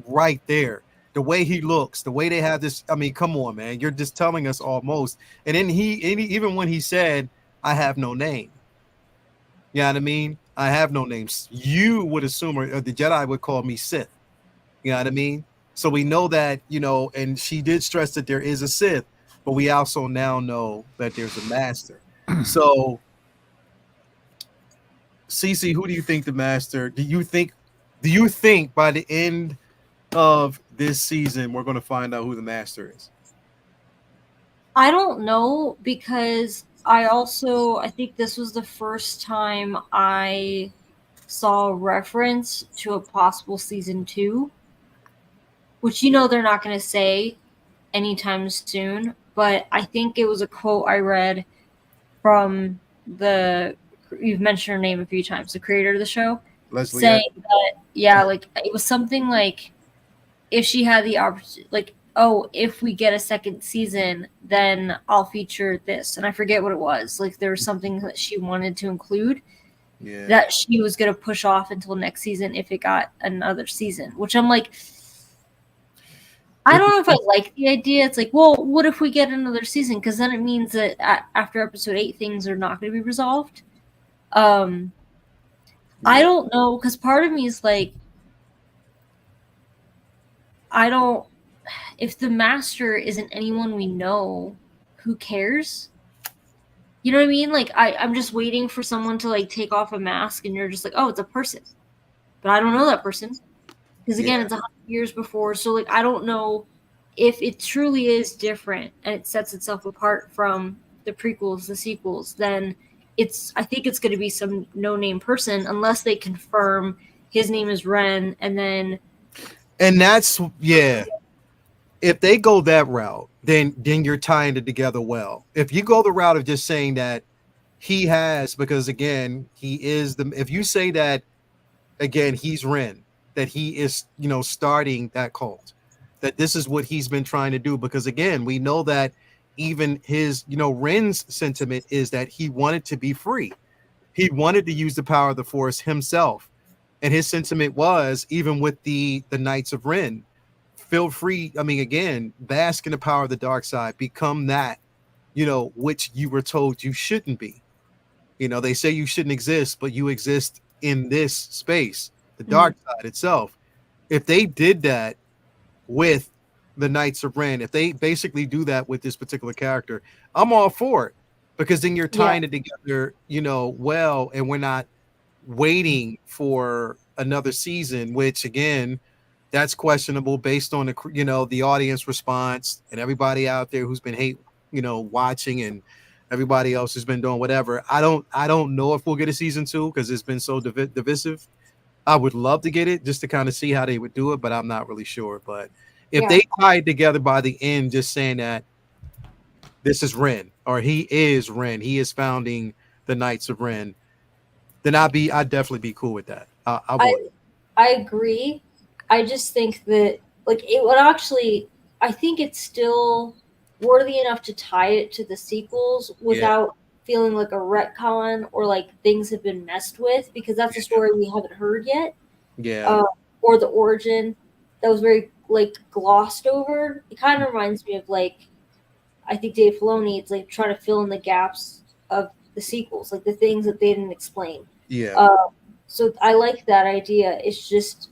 right there. The way he looks, the way they have this. I mean, come on, man. You're just telling us almost. And then even when he said, "I have no name," you know what I mean? I have no names. You would assume, or the Jedi would call me Sith. You know what I mean? So we know that, and she did stress that there is a Sith, but we also now know that there's a Master. So, Cece, who do you think the Master? Do you think by the end of this season we're going to find out who the Master is? I don't know, because I think this was the first time I saw a reference to a possible season 2, which they're not going to say anytime soon, but I think it was a quote I read from you've mentioned her name a few times, the creator of the show, Leslie, saying that, like, it was something like, if she had the opportunity, like, oh, if we get a second season, then I'll feature this. And I forget what it was. Like, there was something that she wanted to include that she was going to push off until next season if it got another season, which I'm like, I don't know if I like the idea. It's like, well, what if we get another season? Because then it means that after episode 8, things are not going to be resolved. I don't know, because part of me is like, if the Master isn't anyone we know, who cares? You know what I mean? Like, I'm just waiting for someone to, like, take off a mask, and you're just like, oh, it's a person. But I don't know that person. Because, again, it's 100 years before. So, like, I don't know if it truly is different and it sets itself apart from the prequels, the sequels, then I think it's going to be some no-name person, unless they confirm his name is Ren, and then... And that's, if they go that route, then you're tying it together well. If you go the route of just saying that he has, because again, he is if you say that, again, he's Ren, that he is, starting that cult, that this is what he's been trying to do, because again, we know that even his, Ren's sentiment is that he wanted to be free. He wanted to use the power of the Force himself. And his sentiment was, even with the Knights of Ren, feel free. I mean, again, bask in the power of the dark side, become that, which you were told you shouldn't be. They say you shouldn't exist, but you exist in this space, the dark side itself. If they did that with the Knights of Ren, if they basically do that with this particular character, I'm all for it, because then you're tying it together, well, and we're not waiting for another season, which again, that's questionable based on the audience response and everybody out there who's been watching, and everybody else who's been doing whatever. I don't know if we'll get a season 2, because it's been so divisive. I would love to get it just to kind of see how they would do it, but I'm not really sure. But if they tie it together by the end, just saying that this is Ren, or he is Ren, he is founding the Knights of Ren, then I'd definitely be cool with that. I agree. I just think that, like, it would actually, I think it's still worthy enough to tie it to the sequels without feeling like a retcon or like things have been messed with, because that's a story we haven't heard yet. Yeah. Or the origin that was very like glossed over. It kind of reminds me of like, I think Dave Filoni, it's like trying to fill in the gaps of the sequels, like the things that they didn't explain. Yeah. So I like that idea. It's just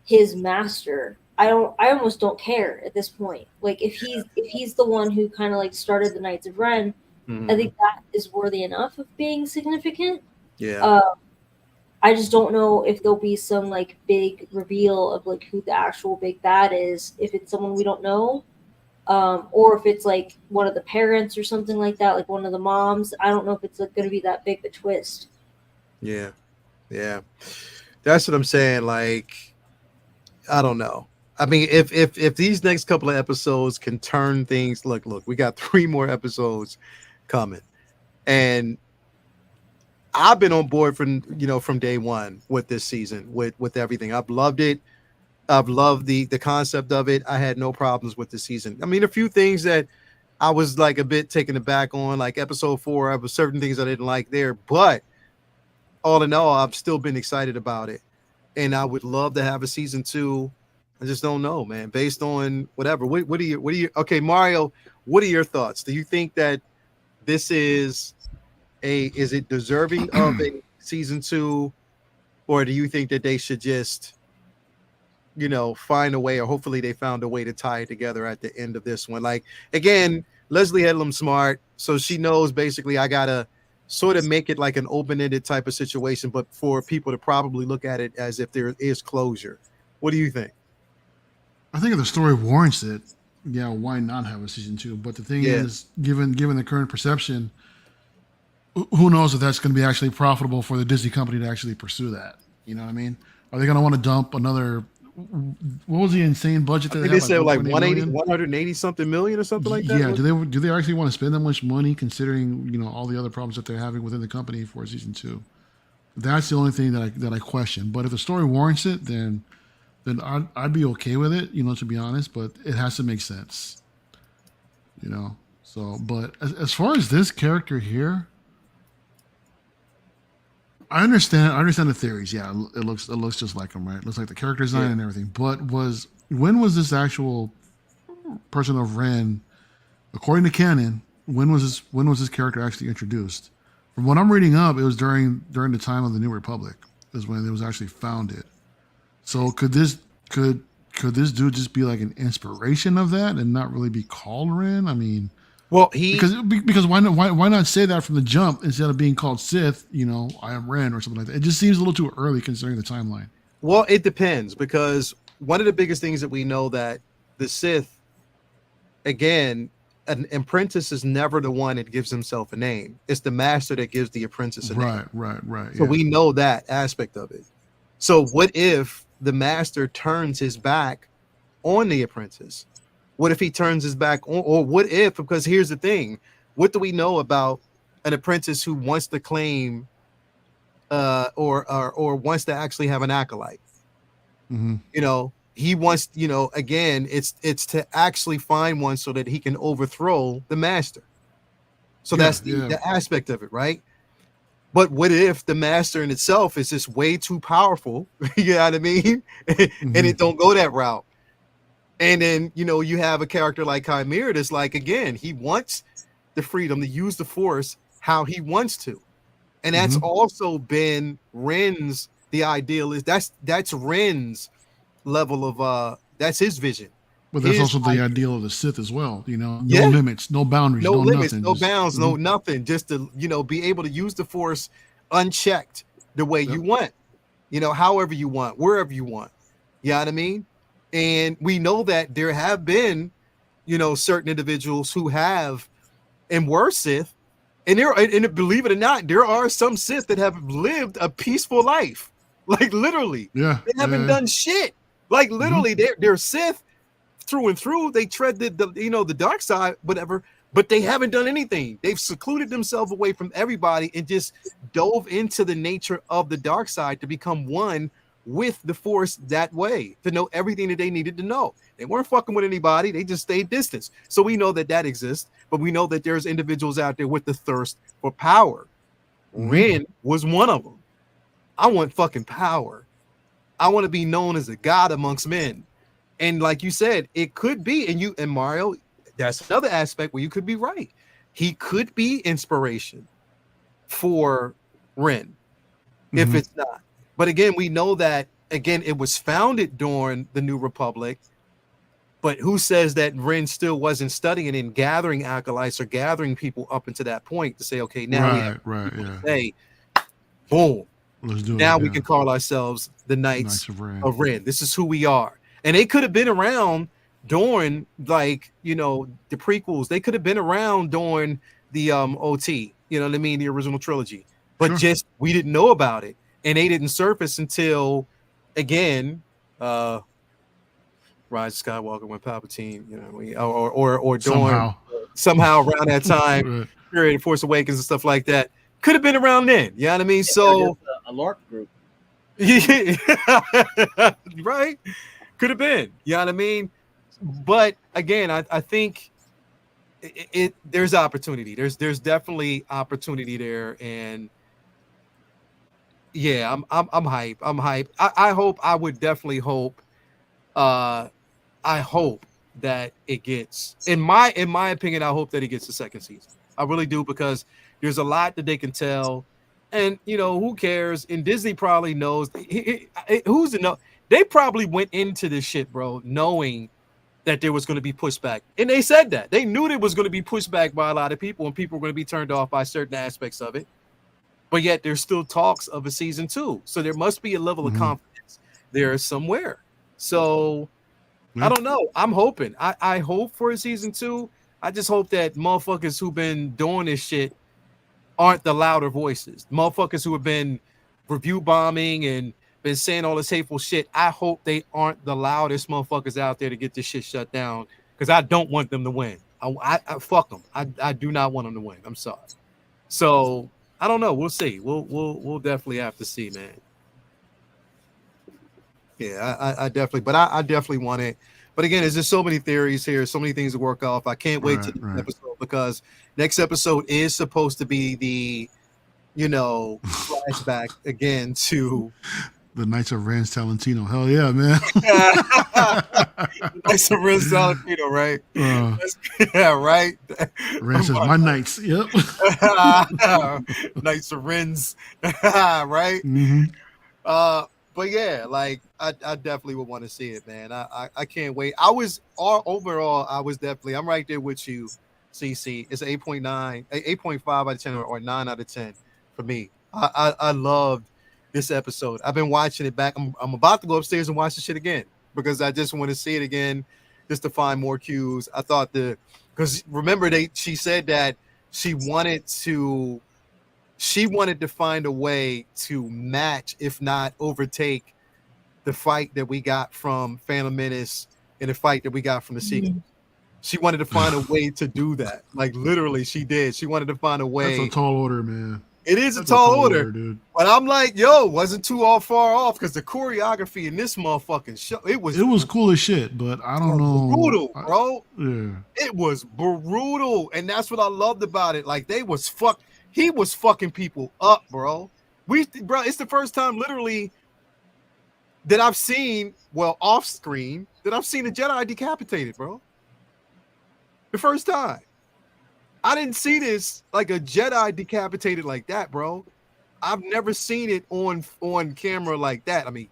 his master. I almost don't care at this point. Like if he's the one who kind of like started the Knights of Ren, I think that is worthy enough of being significant. Yeah. I just don't know if there'll be some like big reveal of like who the actual big bad is, if it's someone we don't know, or if it's like one of the parents or something like that, like one of the moms. I don't know if it's like, going to be that big of a twist. Yeah. Yeah. That's what I'm saying. Like, I don't know. I mean, if these next couple of episodes can turn things, look, we got 3 more episodes coming, and I've been on board from day one with this season, with everything. I've loved it. I've loved the concept of it. I had no problems with the season. I mean, a few things that I was like a bit taken aback on, like episode 4, I was certain things I didn't like there, but all in all, I've still been excited about it, and I would love to have a season 2. I just don't know, man. Based on whatever. What are you? Okay, Mario. What are your thoughts? Do you think that this is it deserving of a season 2, or do you think that they should just, find a way, or hopefully they found a way to tie it together at the end of this one? Like, again, Leslie Headlam's smart, so she knows basically I gotta sort of make it like an open-ended type of situation, but for people to probably look at it as if there is closure. What do you think? I think if the story warrants it, yeah, why not have a season 2? But the thing is, given the current perception, who knows if that's going to be actually profitable for the Disney company to actually pursue that? You know what I mean? Are they going to want to dump another? What was the insane budget that they said? Like 180 something million or something like that. Yeah. Do they actually want to spend that much money, considering all the other problems that they're having within the company for season 2? That's the only thing that I question. But if the story warrants it, then I'd be okay with it, to be honest, but it has to make sense, So, but as far as this character here, I understand the theories. Yeah, it looks just like him, right? It looks like the character design and everything. But when was this actual person of Ren, according to canon, when was this character actually introduced? From what I'm reading up, it was during the time of the New Republic is when it was actually founded. So could this dude just be like an inspiration of that and not really be called Ren? I mean, well, because why not say that from the jump instead of being called Sith? I am Ren or something like that. It just seems a little too early considering the timeline. Well, it depends, because one of the biggest things that we know that the Sith, again, an apprentice is never the one that gives himself a name. It's the master that gives the apprentice a name. Right. So we know that aspect of it. So what if the master turns his back on the apprentice? What if he turns his back on, or what if, because here's the thing, what do we know about an apprentice who wants to claim or wants to actually have an acolyte? He wants, again, it's to actually find one so that he can overthrow the master. So that's the aspect of it, right? But what if the master in itself is just way too powerful? You know what I mean? And it don't go that route. And then, you have a character like Chimera that's like, again, he wants the freedom to use the Force how he wants to. And that's also been Ren's, the ideal is that's Ren's level of, that's his vision. But that's also the ideal of the Sith as well. No limits, no boundaries, no limits, nothing, no bounds, no nothing. Just to, be able to use the Force unchecked the way you want, however you want, wherever you want. You know what I mean? And we know that there have been, certain individuals who have and were Sith, and believe it or not, there are some Sith that have lived a peaceful life, like literally. Yeah, they haven't done shit. Like literally, they're Sith through and through. They tread the dark side, whatever, but they haven't done anything. They've secluded themselves away from everybody and just dove into the nature of the dark side to become one with the Force that way to know everything that they needed to know. They weren't fucking with anybody. They just stayed distance. So we know that exists, but we know that there's individuals out there with the thirst for power. Ren was one of them. I want fucking power. I want to be known as a god amongst men. And like you said, it could be, and Mario, that's another aspect where you could be right. He could be inspiration for Ren, if it's not. But again, we know that, again, it was founded during the New Republic. But who says that Ren still wasn't studying and gathering acolytes or gathering people up into that point to say, okay, now say, boom. Let's do now it, we can call ourselves the Knights of Ren. This is who we are. And they could have been around during, like, you know, the prequels. They could have been around during the OT, you know what I mean, the original trilogy. But just we didn't know about it. And they didn't surface until, again, Rise Skywalker went Palpatine, you know, or during somehow around that time, period, Force Awakens and stuff like that. Could have been around then, you know what I mean? So a LARP group. Right? Could have been, you know what I mean? But again, I think there's opportunity. There's definitely opportunity there, and yeah, I'm hype. I'm hype. I would definitely hope. I hope that it gets, in my opinion, I hope that it gets the second season. I really do, because there's a lot that they can tell, and you know, who cares? And Disney probably knows. Who's to know? They probably went into this shit, bro, knowing that there was going to be pushback, and they said that they knew there was going to be pushback by a lot of people, and people were going to be turned off by certain aspects of it. But yet, there's still talks of a season 2, so there must be a level of confidence there somewhere. So I don't know. I'm hoping. I hope for a season 2. I just hope that motherfuckers who've been doing this shit aren't the louder voices. Motherfuckers who have been review bombing and been saying all this hateful shit. I hope they aren't the loudest motherfuckers out there to get this shit shut down, because I don't want them to win. I fuck them. I do not want them to win. I'm sorry. So I don't know. We'll see. We'll definitely have to see, man. Yeah, I definitely, but I definitely want it. But again, there's just so many theories here, so many things to work off. I can't wait to the episode, because next episode is supposed to be the, you know, flashback again to the Knights of Ren Talentino. Hell yeah, man. Knights of Ren Talentino, right? Yeah, right. Ren says, my Knights. Yep. Knights of Ren's, right? But yeah, like I definitely would want to see it, man. I can't wait. Overall, I was definitely, I'm right there with you, CC. It's 8.9, 8.5 out of 10, or 9 out of 10 for me. I loved this episode. I've been watching it back. I'm about to go upstairs and watch the shit again, because I just want to see it again, just to find more cues. I thought because remember, she said that she wanted to find a way to match, if not overtake, the fight that we got from Phantom Menace and the fight that we got from the sequel. She wanted to find a way to do that. Like, literally, she did. She wanted to find a way. That's a tall order, man. It is a tall order, dude. But I'm like, yo, wasn't too far off, because the choreography in this motherfucking show, it was cool as shit, but I don't know. Brutal, bro. Yeah. It was brutal. And that's what I loved about it. Like, he was fucking people up, bro. It's the first time literally that I've seen, well, off screen, that I've seen a Jedi decapitated, bro. The first time. I didn't see this, like a Jedi decapitated like that, bro. I've never seen it on camera like that. I mean,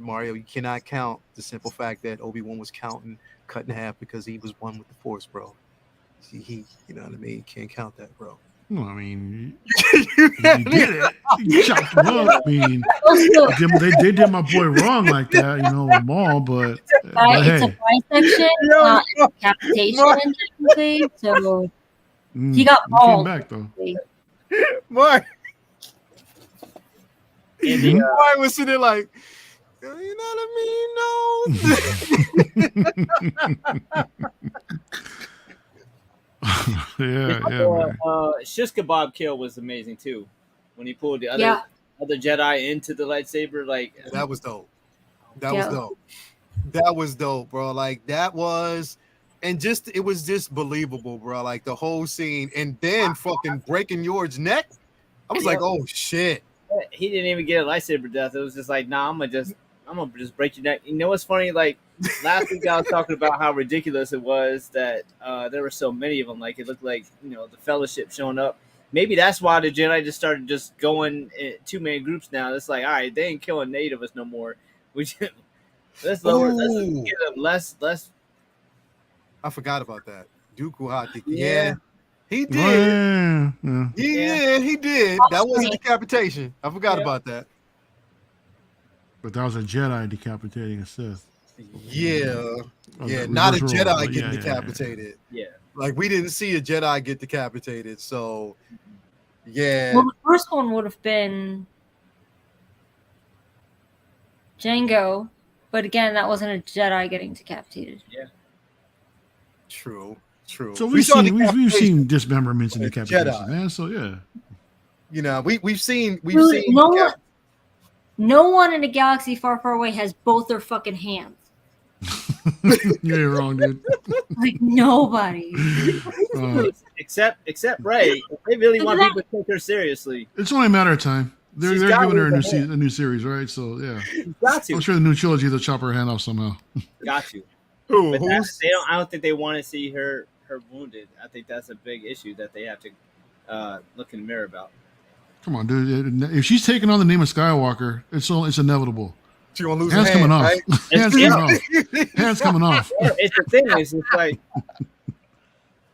Mario, you cannot count the simple fact that Obi-Wan was cut in half because he was one with the Force, bro. He you know what I mean? You can't count that, bro. Well, I mean, you did it. You chopped him up. I mean, they did my boy wrong like that, you know, with Maul, but it's a bisection, not a decapitation, technically. So he got mauled. Came back, though. Mark. Mark was sitting there like, you know what I mean? No. Yeah. Shish kebab kill was amazing too, when he pulled the other. Yeah. other Jedi into the lightsaber. Like That was dope. That Yeah. was dope. That was dope, bro. Like that was, and just it was just believable, bro. Like the whole scene, and then fucking breaking York's neck. I was like, oh shit. he didn't even get a lightsaber death. It was just like, nah, I'm gonna just break your neck. You know what's funny? Like last week I was talking about how ridiculous it was that there were so many of them. Like it looked like the Fellowship showing up. Maybe that's why the Jedi just started just going in 2-man groups now. It's like, all right, they ain't killing eight of us no more. We just, let's lower. Let's get them less. I forgot about that. Dooku Hati. Yeah. He did. Yeah. He did. That was a decapitation. I forgot about that. But that was a Jedi decapitating a Sith. Yeah. Okay, Not a reverse role, Jedi but getting yeah. decapitated. Yeah. Like we didn't see a Jedi get decapitated. So yeah. Well, the first one would have been Django, but again, that wasn't a Jedi getting decapitated. Yeah. True. So we've seen dismemberments and decapitations, Jedi. man. So yeah. We've seen No one in a galaxy far, far away has both their fucking hands. You're wrong, dude. Like nobody. Except Ray. If they really want people to take her seriously. It's only a matter of time. They're She's giving her got a new series, right? So yeah. Got to. I'm sure the new trilogy they'll chop her hand off somehow. Got to. Who? But I don't think they want to see her wounded. I think that's a big issue that they have to look in the mirror about. Come on, dude. If she's taking on the name of Skywalker, it's inevitable. She gonna lose Hands her hand, coming off. right? Hands coming off. Hands coming off. It's the thing. It's just like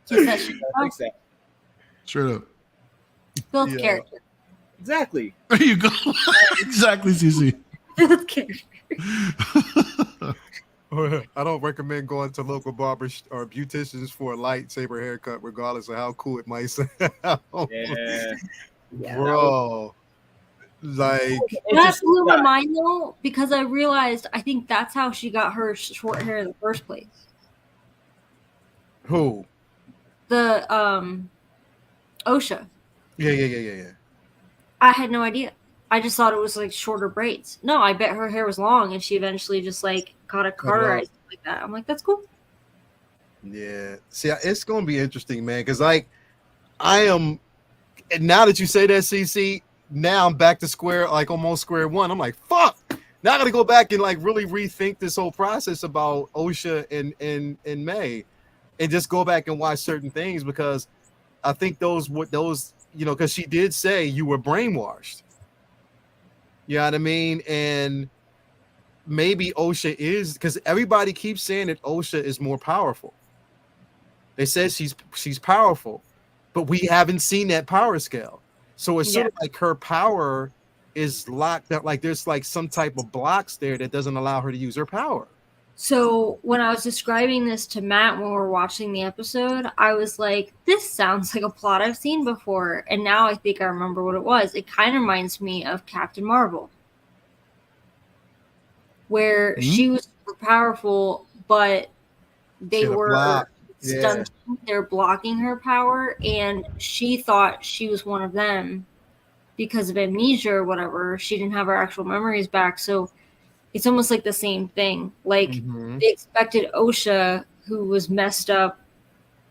Keep that shit I think that. Straight up. Build Yeah. character. Exactly. There you go. Exactly, CC. Build character. I don't recommend going to local barbers or beauticians for a lightsaber haircut, regardless of how cool it might sound. Yeah. Bro. Like That blew my mind though, because I realized I think that's how she got her short hair in the first place. who? The OSHA. Yeah. I had no idea. I just thought it was like shorter braids. No, I bet her hair was long and she eventually just like got a cauterized like that. I'm like, that's cool. Yeah. See, it's gonna be interesting, man, because like I am, and now that you say that, CC, now I'm back to almost square one. I'm like, fuck. Now I gotta go back and like really rethink this whole process about OSHA and May, and just go back and watch certain things, because I think those because she did say you were brainwashed. You know what I mean? And maybe OSHA is, because everybody keeps saying that OSHA is more powerful. They said she's powerful, but we haven't seen that power scale. So it's sort of like her power is locked up. Like there's like some type of blocks there that doesn't allow her to use her power. So when I was describing this to Matt when we were watching the episode, I was like, this sounds like a plot I've seen before. And now I think I remember what it was. It kind of reminds me of Captain Marvel, where she was super powerful, but they were stunting. They're blocking her power, and she thought she was one of them because of amnesia or whatever. She didn't have her actual memories back. So it's almost like the same thing. Like they expected OSHA, who was messed up,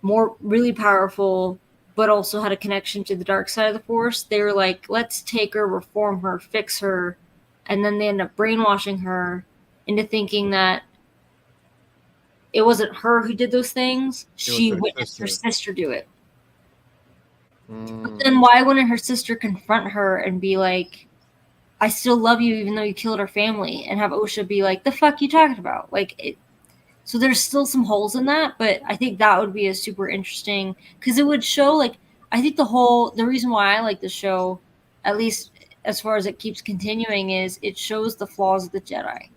really powerful, but also had a connection to the dark side of the Force. They were like, let's take her, reform her, fix her. And then they end up brainwashing her into thinking that it wasn't her who did those things. She witnessed her sister do it. But then why wouldn't her sister confront her and be like, I still love you even though you killed our family, and have OSHA be like, the fuck you talking about? So there's still some holes in that, but I think that would be a super interesting, because it would show, like, I think the reason why I like the show, at least as far as it keeps continuing, is it shows the flaws of the Jedi.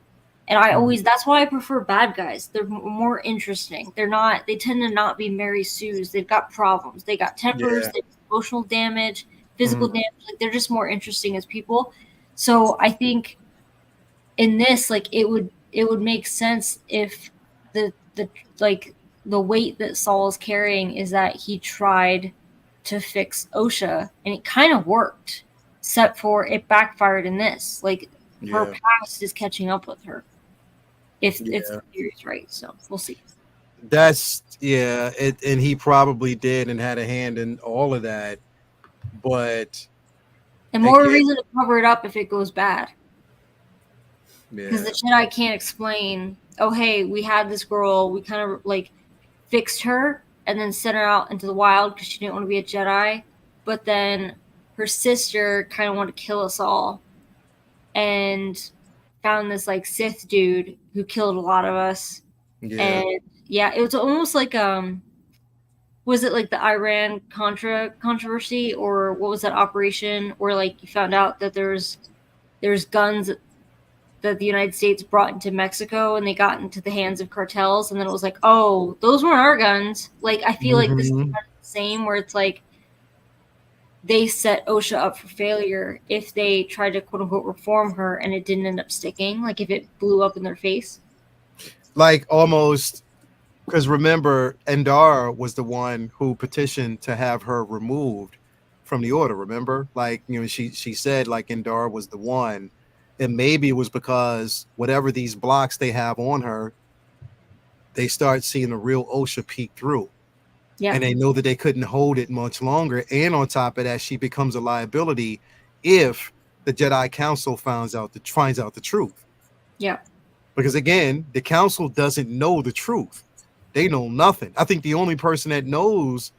And that's why I prefer bad guys. They're more interesting. They tend to not be Mary Sue's. They've got problems. They got tempers, they have emotional damage, physical damage. Like, they're just more interesting as people. So I think in this, like, it would make sense if the weight that Saul is carrying is that he tried to fix OSHA, and it kind of worked. except for it backfired in this. Like her Yeah. past is catching up with her. If the theory's right, so we'll see. That's and he probably did and had a hand in all of that, but And more again, reason to cover it up if it goes bad. Because yeah, the Jedi can't explain, oh, hey, we had this girl, we kind of like fixed her and then sent her out into the wild because she didn't want to be a Jedi. But then her sister kind of wanted to kill us all and found this like Sith dude who killed a lot of us. yeah, And yeah, it was almost like was it like the Iran Contra controversy, or what was that operation where like you found out that there's guns that the United States brought into Mexico and they got into the hands of cartels, and then it was like, oh, those weren't our guns. Like I feel like this is kind of the same, where it's like they set OSHA up for failure if they tried to quote unquote reform her and it didn't end up sticking, like if it blew up in their face. like almost, because remember, Andor was the one who petitioned to have her removed from the order. Remember, like, you know, she said like Andor was the one, and maybe it was because whatever these blocks they have on her, they start seeing the real OSHA peek through. Yeah. And they know that they couldn't hold it much longer. And on top of that, she becomes a liability if the Jedi Council finds out the truth. Yeah. Because again, the Council doesn't know the truth. They know nothing. I think the only person that knows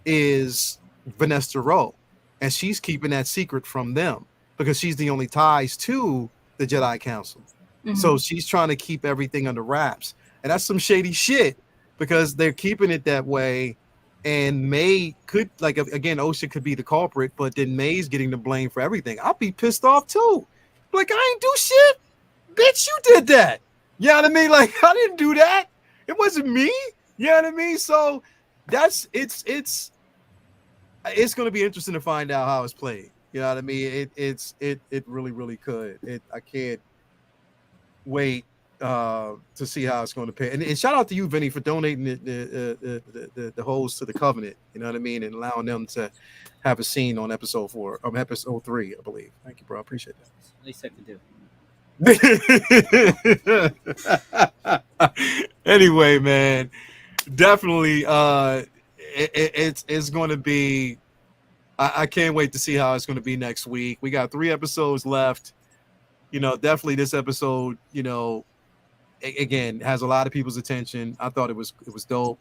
is Vanessa Rowe, and she's keeping that secret from them because she's the only ties to the Jedi Council. Mhm. So she's trying to keep everything under wraps, and that's some shady shit because they're keeping it that way. And May could, like, again, OSHA could be the culprit, but then May's getting the blame for everything. I'll be pissed off too. Like, I ain't do shit. Bitch, you did that. You know what I mean? Like, I didn't do that. It wasn't me. You know what I mean? So it's going to be interesting to find out how it's played. You know what I mean? It really, really could. I can't wait to see how it's going to pay. And shout out to you, Vinny, for donating the host to the Covenant. You know what I mean? And allowing them to have a scene on episode 3, I believe. Thank you, bro. I appreciate that. At least I can do. Anyway, man, definitely it's going to be, I can't wait to see how it's going to be next week. We got 3 episodes left. You know, definitely this episode, you know, again, has a lot of people's attention. I thought it was dope.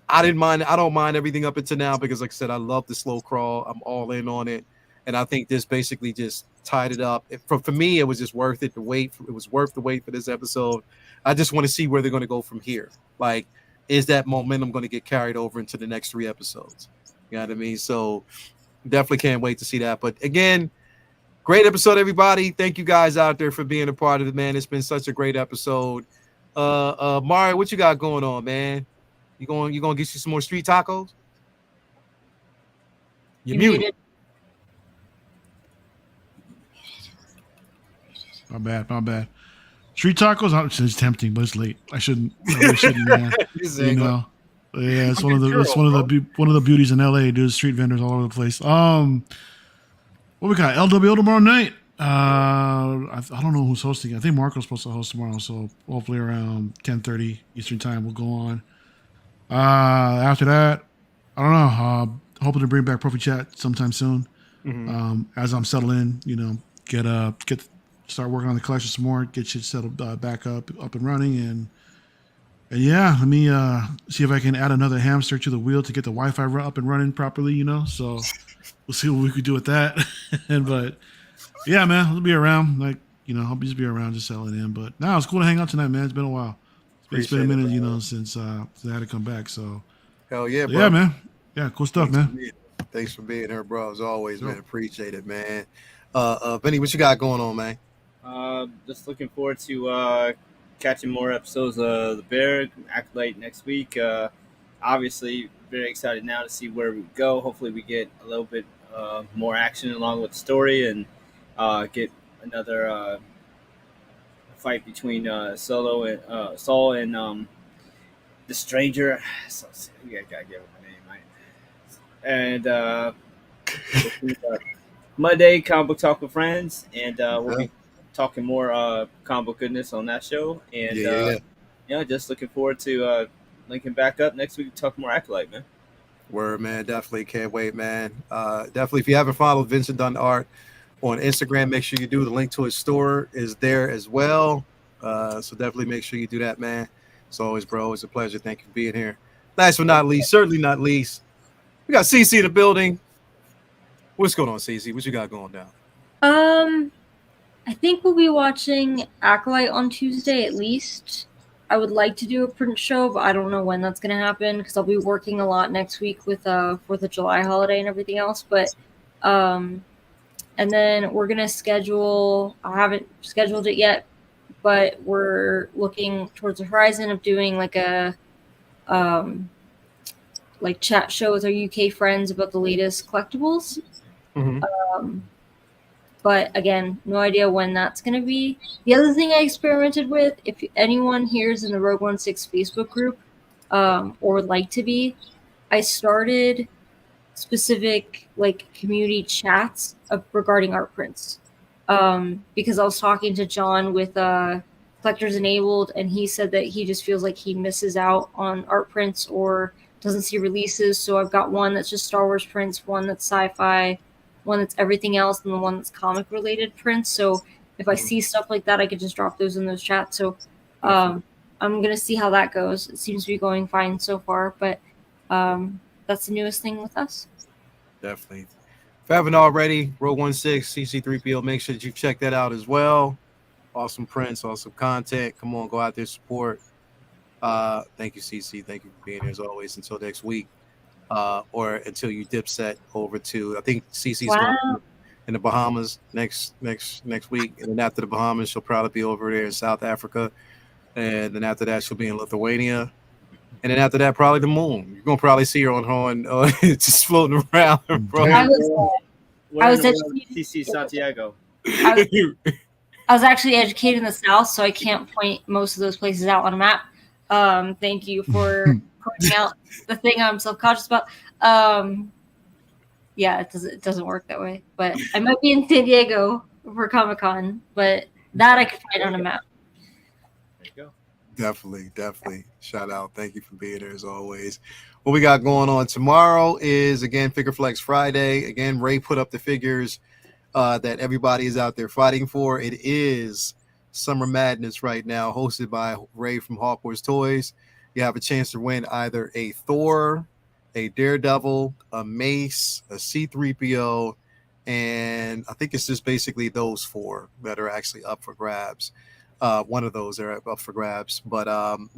I don't mind everything up until now because, like I said, I love the slow crawl. I'm all in on it. And I think this basically just tied it up. For me, it was just worth it to wait. It was worth the wait for this episode. I just want to see where they're going to go from here. Like, is that momentum going to get carried over into the next 3 episodes? You know what I mean? So definitely can't wait to see that. But again, great episode, everybody. Thank you guys out there for being a part of it, man. It's been such a great episode. Mario, what you got going on, man? You going to get you some more street tacos? You're muted. My bad. Street tacos, it's tempting, but it's late. I really shouldn't, man. You know, yeah, it's one of the beauties in LA, dude. Street vendors all over the place. What we got? LWO tomorrow night. I don't know who's hosting. I think Marco's supposed to host tomorrow, so hopefully around 10:30 Eastern time we'll go on. After that, I don't know. Hoping to bring back Profi Chat sometime soon. Mm-hmm. As I'm settled in, you know, start working on the collection some more, get shit settled back up and running, and yeah, let me see if I can add another hamster to the wheel to get the Wi-Fi up and running properly. You know, so we'll see what we could do with that. But yeah, man, I'll be around. Like, you know, I'll just be around, just settling in. But no, it's cool to hang out tonight, man. It's been a while. It's been a minute, you know, since I had to come back. So hell yeah, bro. Yeah, man. Yeah, cool stuff, man. Thanks for being here, bro. As always, man. Appreciate it, man. Benny, what you got going on, man? Just looking forward to catching more episodes of The Bear, Acolyte next week. Obviously, very excited now to see where we go. Hopefully, we get a little bit more action along with the story and get another fight between Saul and the Stranger. So, you gotta give him a name, right? And Monday, comic book talk with friends, and we'll be talking more comic book goodness on that show. And just looking forward to linking back up next week to talk more Acolyte, man. Word, man. Definitely can't wait, man. Definitely, if you haven't followed Vincent Dunn Art on Instagram, make sure you do. The link to his store is there as well. So definitely make sure you do that, man. As always, bro, it's a pleasure. Thank you for being here. Last but not least, certainly not least, we got CC in the building. What's going on, CC? What you got going down? I think we'll be watching Acolyte on Tuesday at least. I would like to do a print show, but I don't know when that's going to happen because I'll be working a lot next week with 4th of July holiday and everything else. But and then we're going to schedule. I haven't scheduled it yet, but we're looking towards the horizon of doing like a like chat show with our UK friends about the latest collectibles. Mm-hmm. But again, no idea when that's going to be. The other thing I experimented with, if anyone here is in the Rogue 16 Facebook group or would like to be, I started specific like community chats regarding art prints because I was talking to John with Collectors Enabled, and he said that he just feels like he misses out on art prints or doesn't see releases. So I've got one that's just Star Wars prints, one that's sci-fi, one that's everything else, and the one that's comic related prints. So if I see stuff like that, I could just drop those in those chats. So I'm gonna see how that goes. It seems to be going fine so far, but that's the newest thing with us. Definitely. If you haven't already, Row 16 CC3PO, make sure that you check that out as well. Awesome prints, awesome content. Come on, go out there, support. Thank you, CC. Thank you for being here as always. Until next week. Or until you dip set over to, I think CC's going in the Bahamas next week, and then after the Bahamas, she'll probably be over there in South Africa, and then after that, she'll be in Lithuania, and then after that, probably the moon. You're gonna probably see her on just floating around, bro. I was CC Santiago. I was actually educated in the South, so I can't point most of those places out on a map. Thank you for pointing out the thing I'm self-conscious about. Yeah, it doesn't work that way. But I might be in San Diego for Comic-Con, but that I could find on a map. There you go. Definitely. Shout out. Thank you for being here as always. What we got going on tomorrow is, again, Figure Flex Friday. Again, Ray put up the figures that everybody is out there fighting for. It is Summer Madness right now, hosted by Ray from Hawkworth Toys. You have a chance to win either a Thor, a Daredevil, a Mace, a C-3PO, and I think it's just basically those four that are actually up for grabs. One of those are up for grabs, but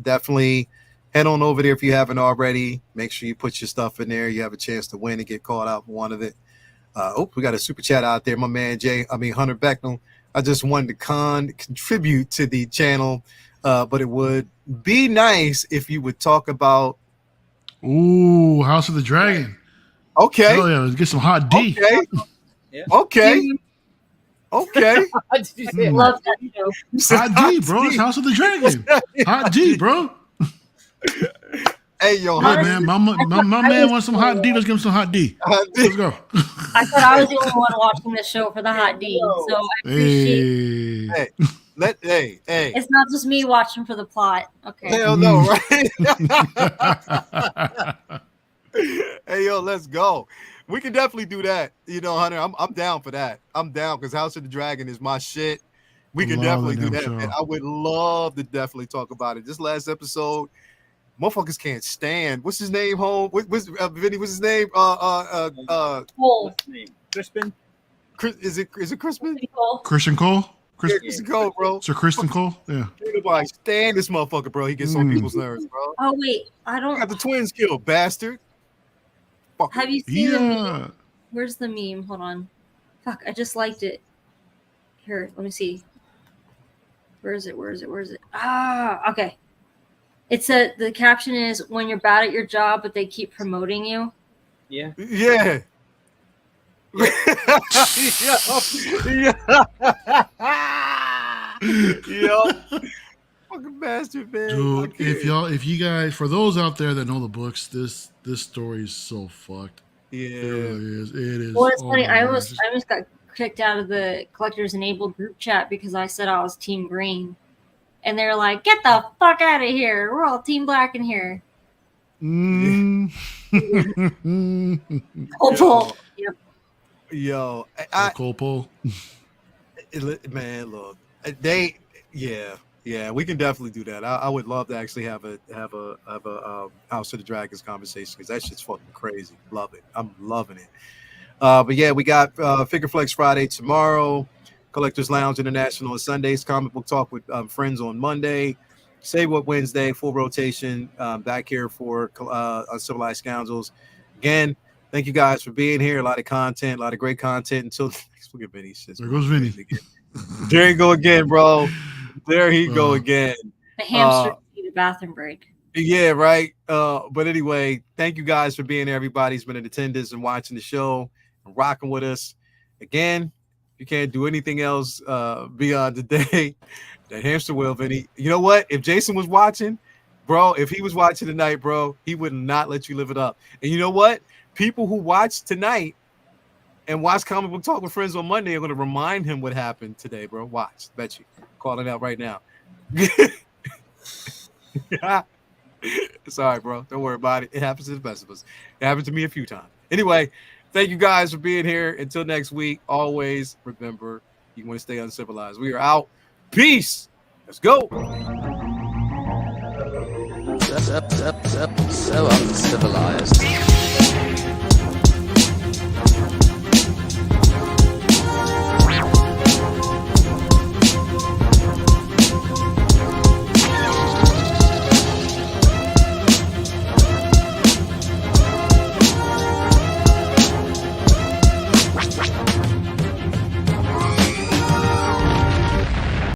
definitely head on over there if you haven't already. Make sure you put your stuff in there. You have a chance to win and get called out for one of it. We got a super chat out there. My man Hunter Becknell. I just wanted to contribute to the channel, but it would be nice if you would talk about House of the Dragon. Okay. Oh yeah, let's get some hot D. Okay. Yeah. Okay. Love that show. Hot D, bro. It's House of the Dragon. Hot D, bro. Hey, yo, Hey, man, my man wants some hot D. Let's give him some hot D. Let's go. I thought I was the only one watching the show for the hot D, so I appreciate it. Hey. Hey. It's not just me watching for the plot. Okay. Hell no, right? Hey, yo, let's go. We can definitely do that. You know, Hunter, I'm down for that. I'm down because House of the Dragon is my shit. We can definitely do that, man. I would love to definitely talk about it. This last episode, motherfuckers can't stand. What's his name, home? Vinny, what's his name? What's his name? Crispin? Is it Crispin? Christian Cole? Christian Cole, bro. Sir Kristen Cole? Yeah. Nobody stand this motherfucker, bro. He gets on people's nerves, bro. Oh, wait. I don't. Got the twins killed, bastard. Fuck. Have you seen the meme? Where's the meme? Hold on. Fuck, I just liked it. Here, let me see. Where is it? Ah, okay. It's the caption is when you're bad at your job, but they keep promoting you. Yeah. Yeah. Yo. Fucking bastard, man. Dude, if you guys, for those out there that know the books, this story is so fucked. It really is. It is. Well, it's Oh funny. my I gosh. almost got kicked out of the Collectors Enabled group chat because I said I was Team Green, and they're like, "Get the fuck out of here! We're all Team Black in here." Mm. Opal. Yep. Yo, Cole Pole. man, look, yeah, we can definitely do that. I would love to actually have a House of the Dragons conversation because that shit's fucking crazy. Love it. I'm loving it. But yeah, we got Figure Flex Friday tomorrow, Collectors Lounge International on Sundays, Comic Book Talk with friends on Monday, Say What Wednesday, full rotation back here for Uncivilized Scoundrels. Again, thank you guys for being here. A lot of content, a lot of great content. Until next week, Vinny. There goes Vinny. There you go again, bro. There he go again. The hamster need a bathroom break. Yeah, right. But anyway, thank you guys for being here. Everybody's been in attendance and watching the show and rocking with us. Again, you can't do anything else beyond today. That hamster wheel, Vinny. You know what? If Jason was watching, bro, if he was watching tonight, bro, he would not let you live it up. And you know what? People who watch tonight and watch Comic Book Talk with Friends on Monday are going to remind him what happened today, bro. Watch. Bet you. Calling out right now. Sorry, bro. Don't worry about it. It happens to the best of us. It happened to me a few times. Anyway, thank you guys for being here. Until next week, always remember, you want to stay uncivilized. We are out. Peace. Let's go. So uncivilized.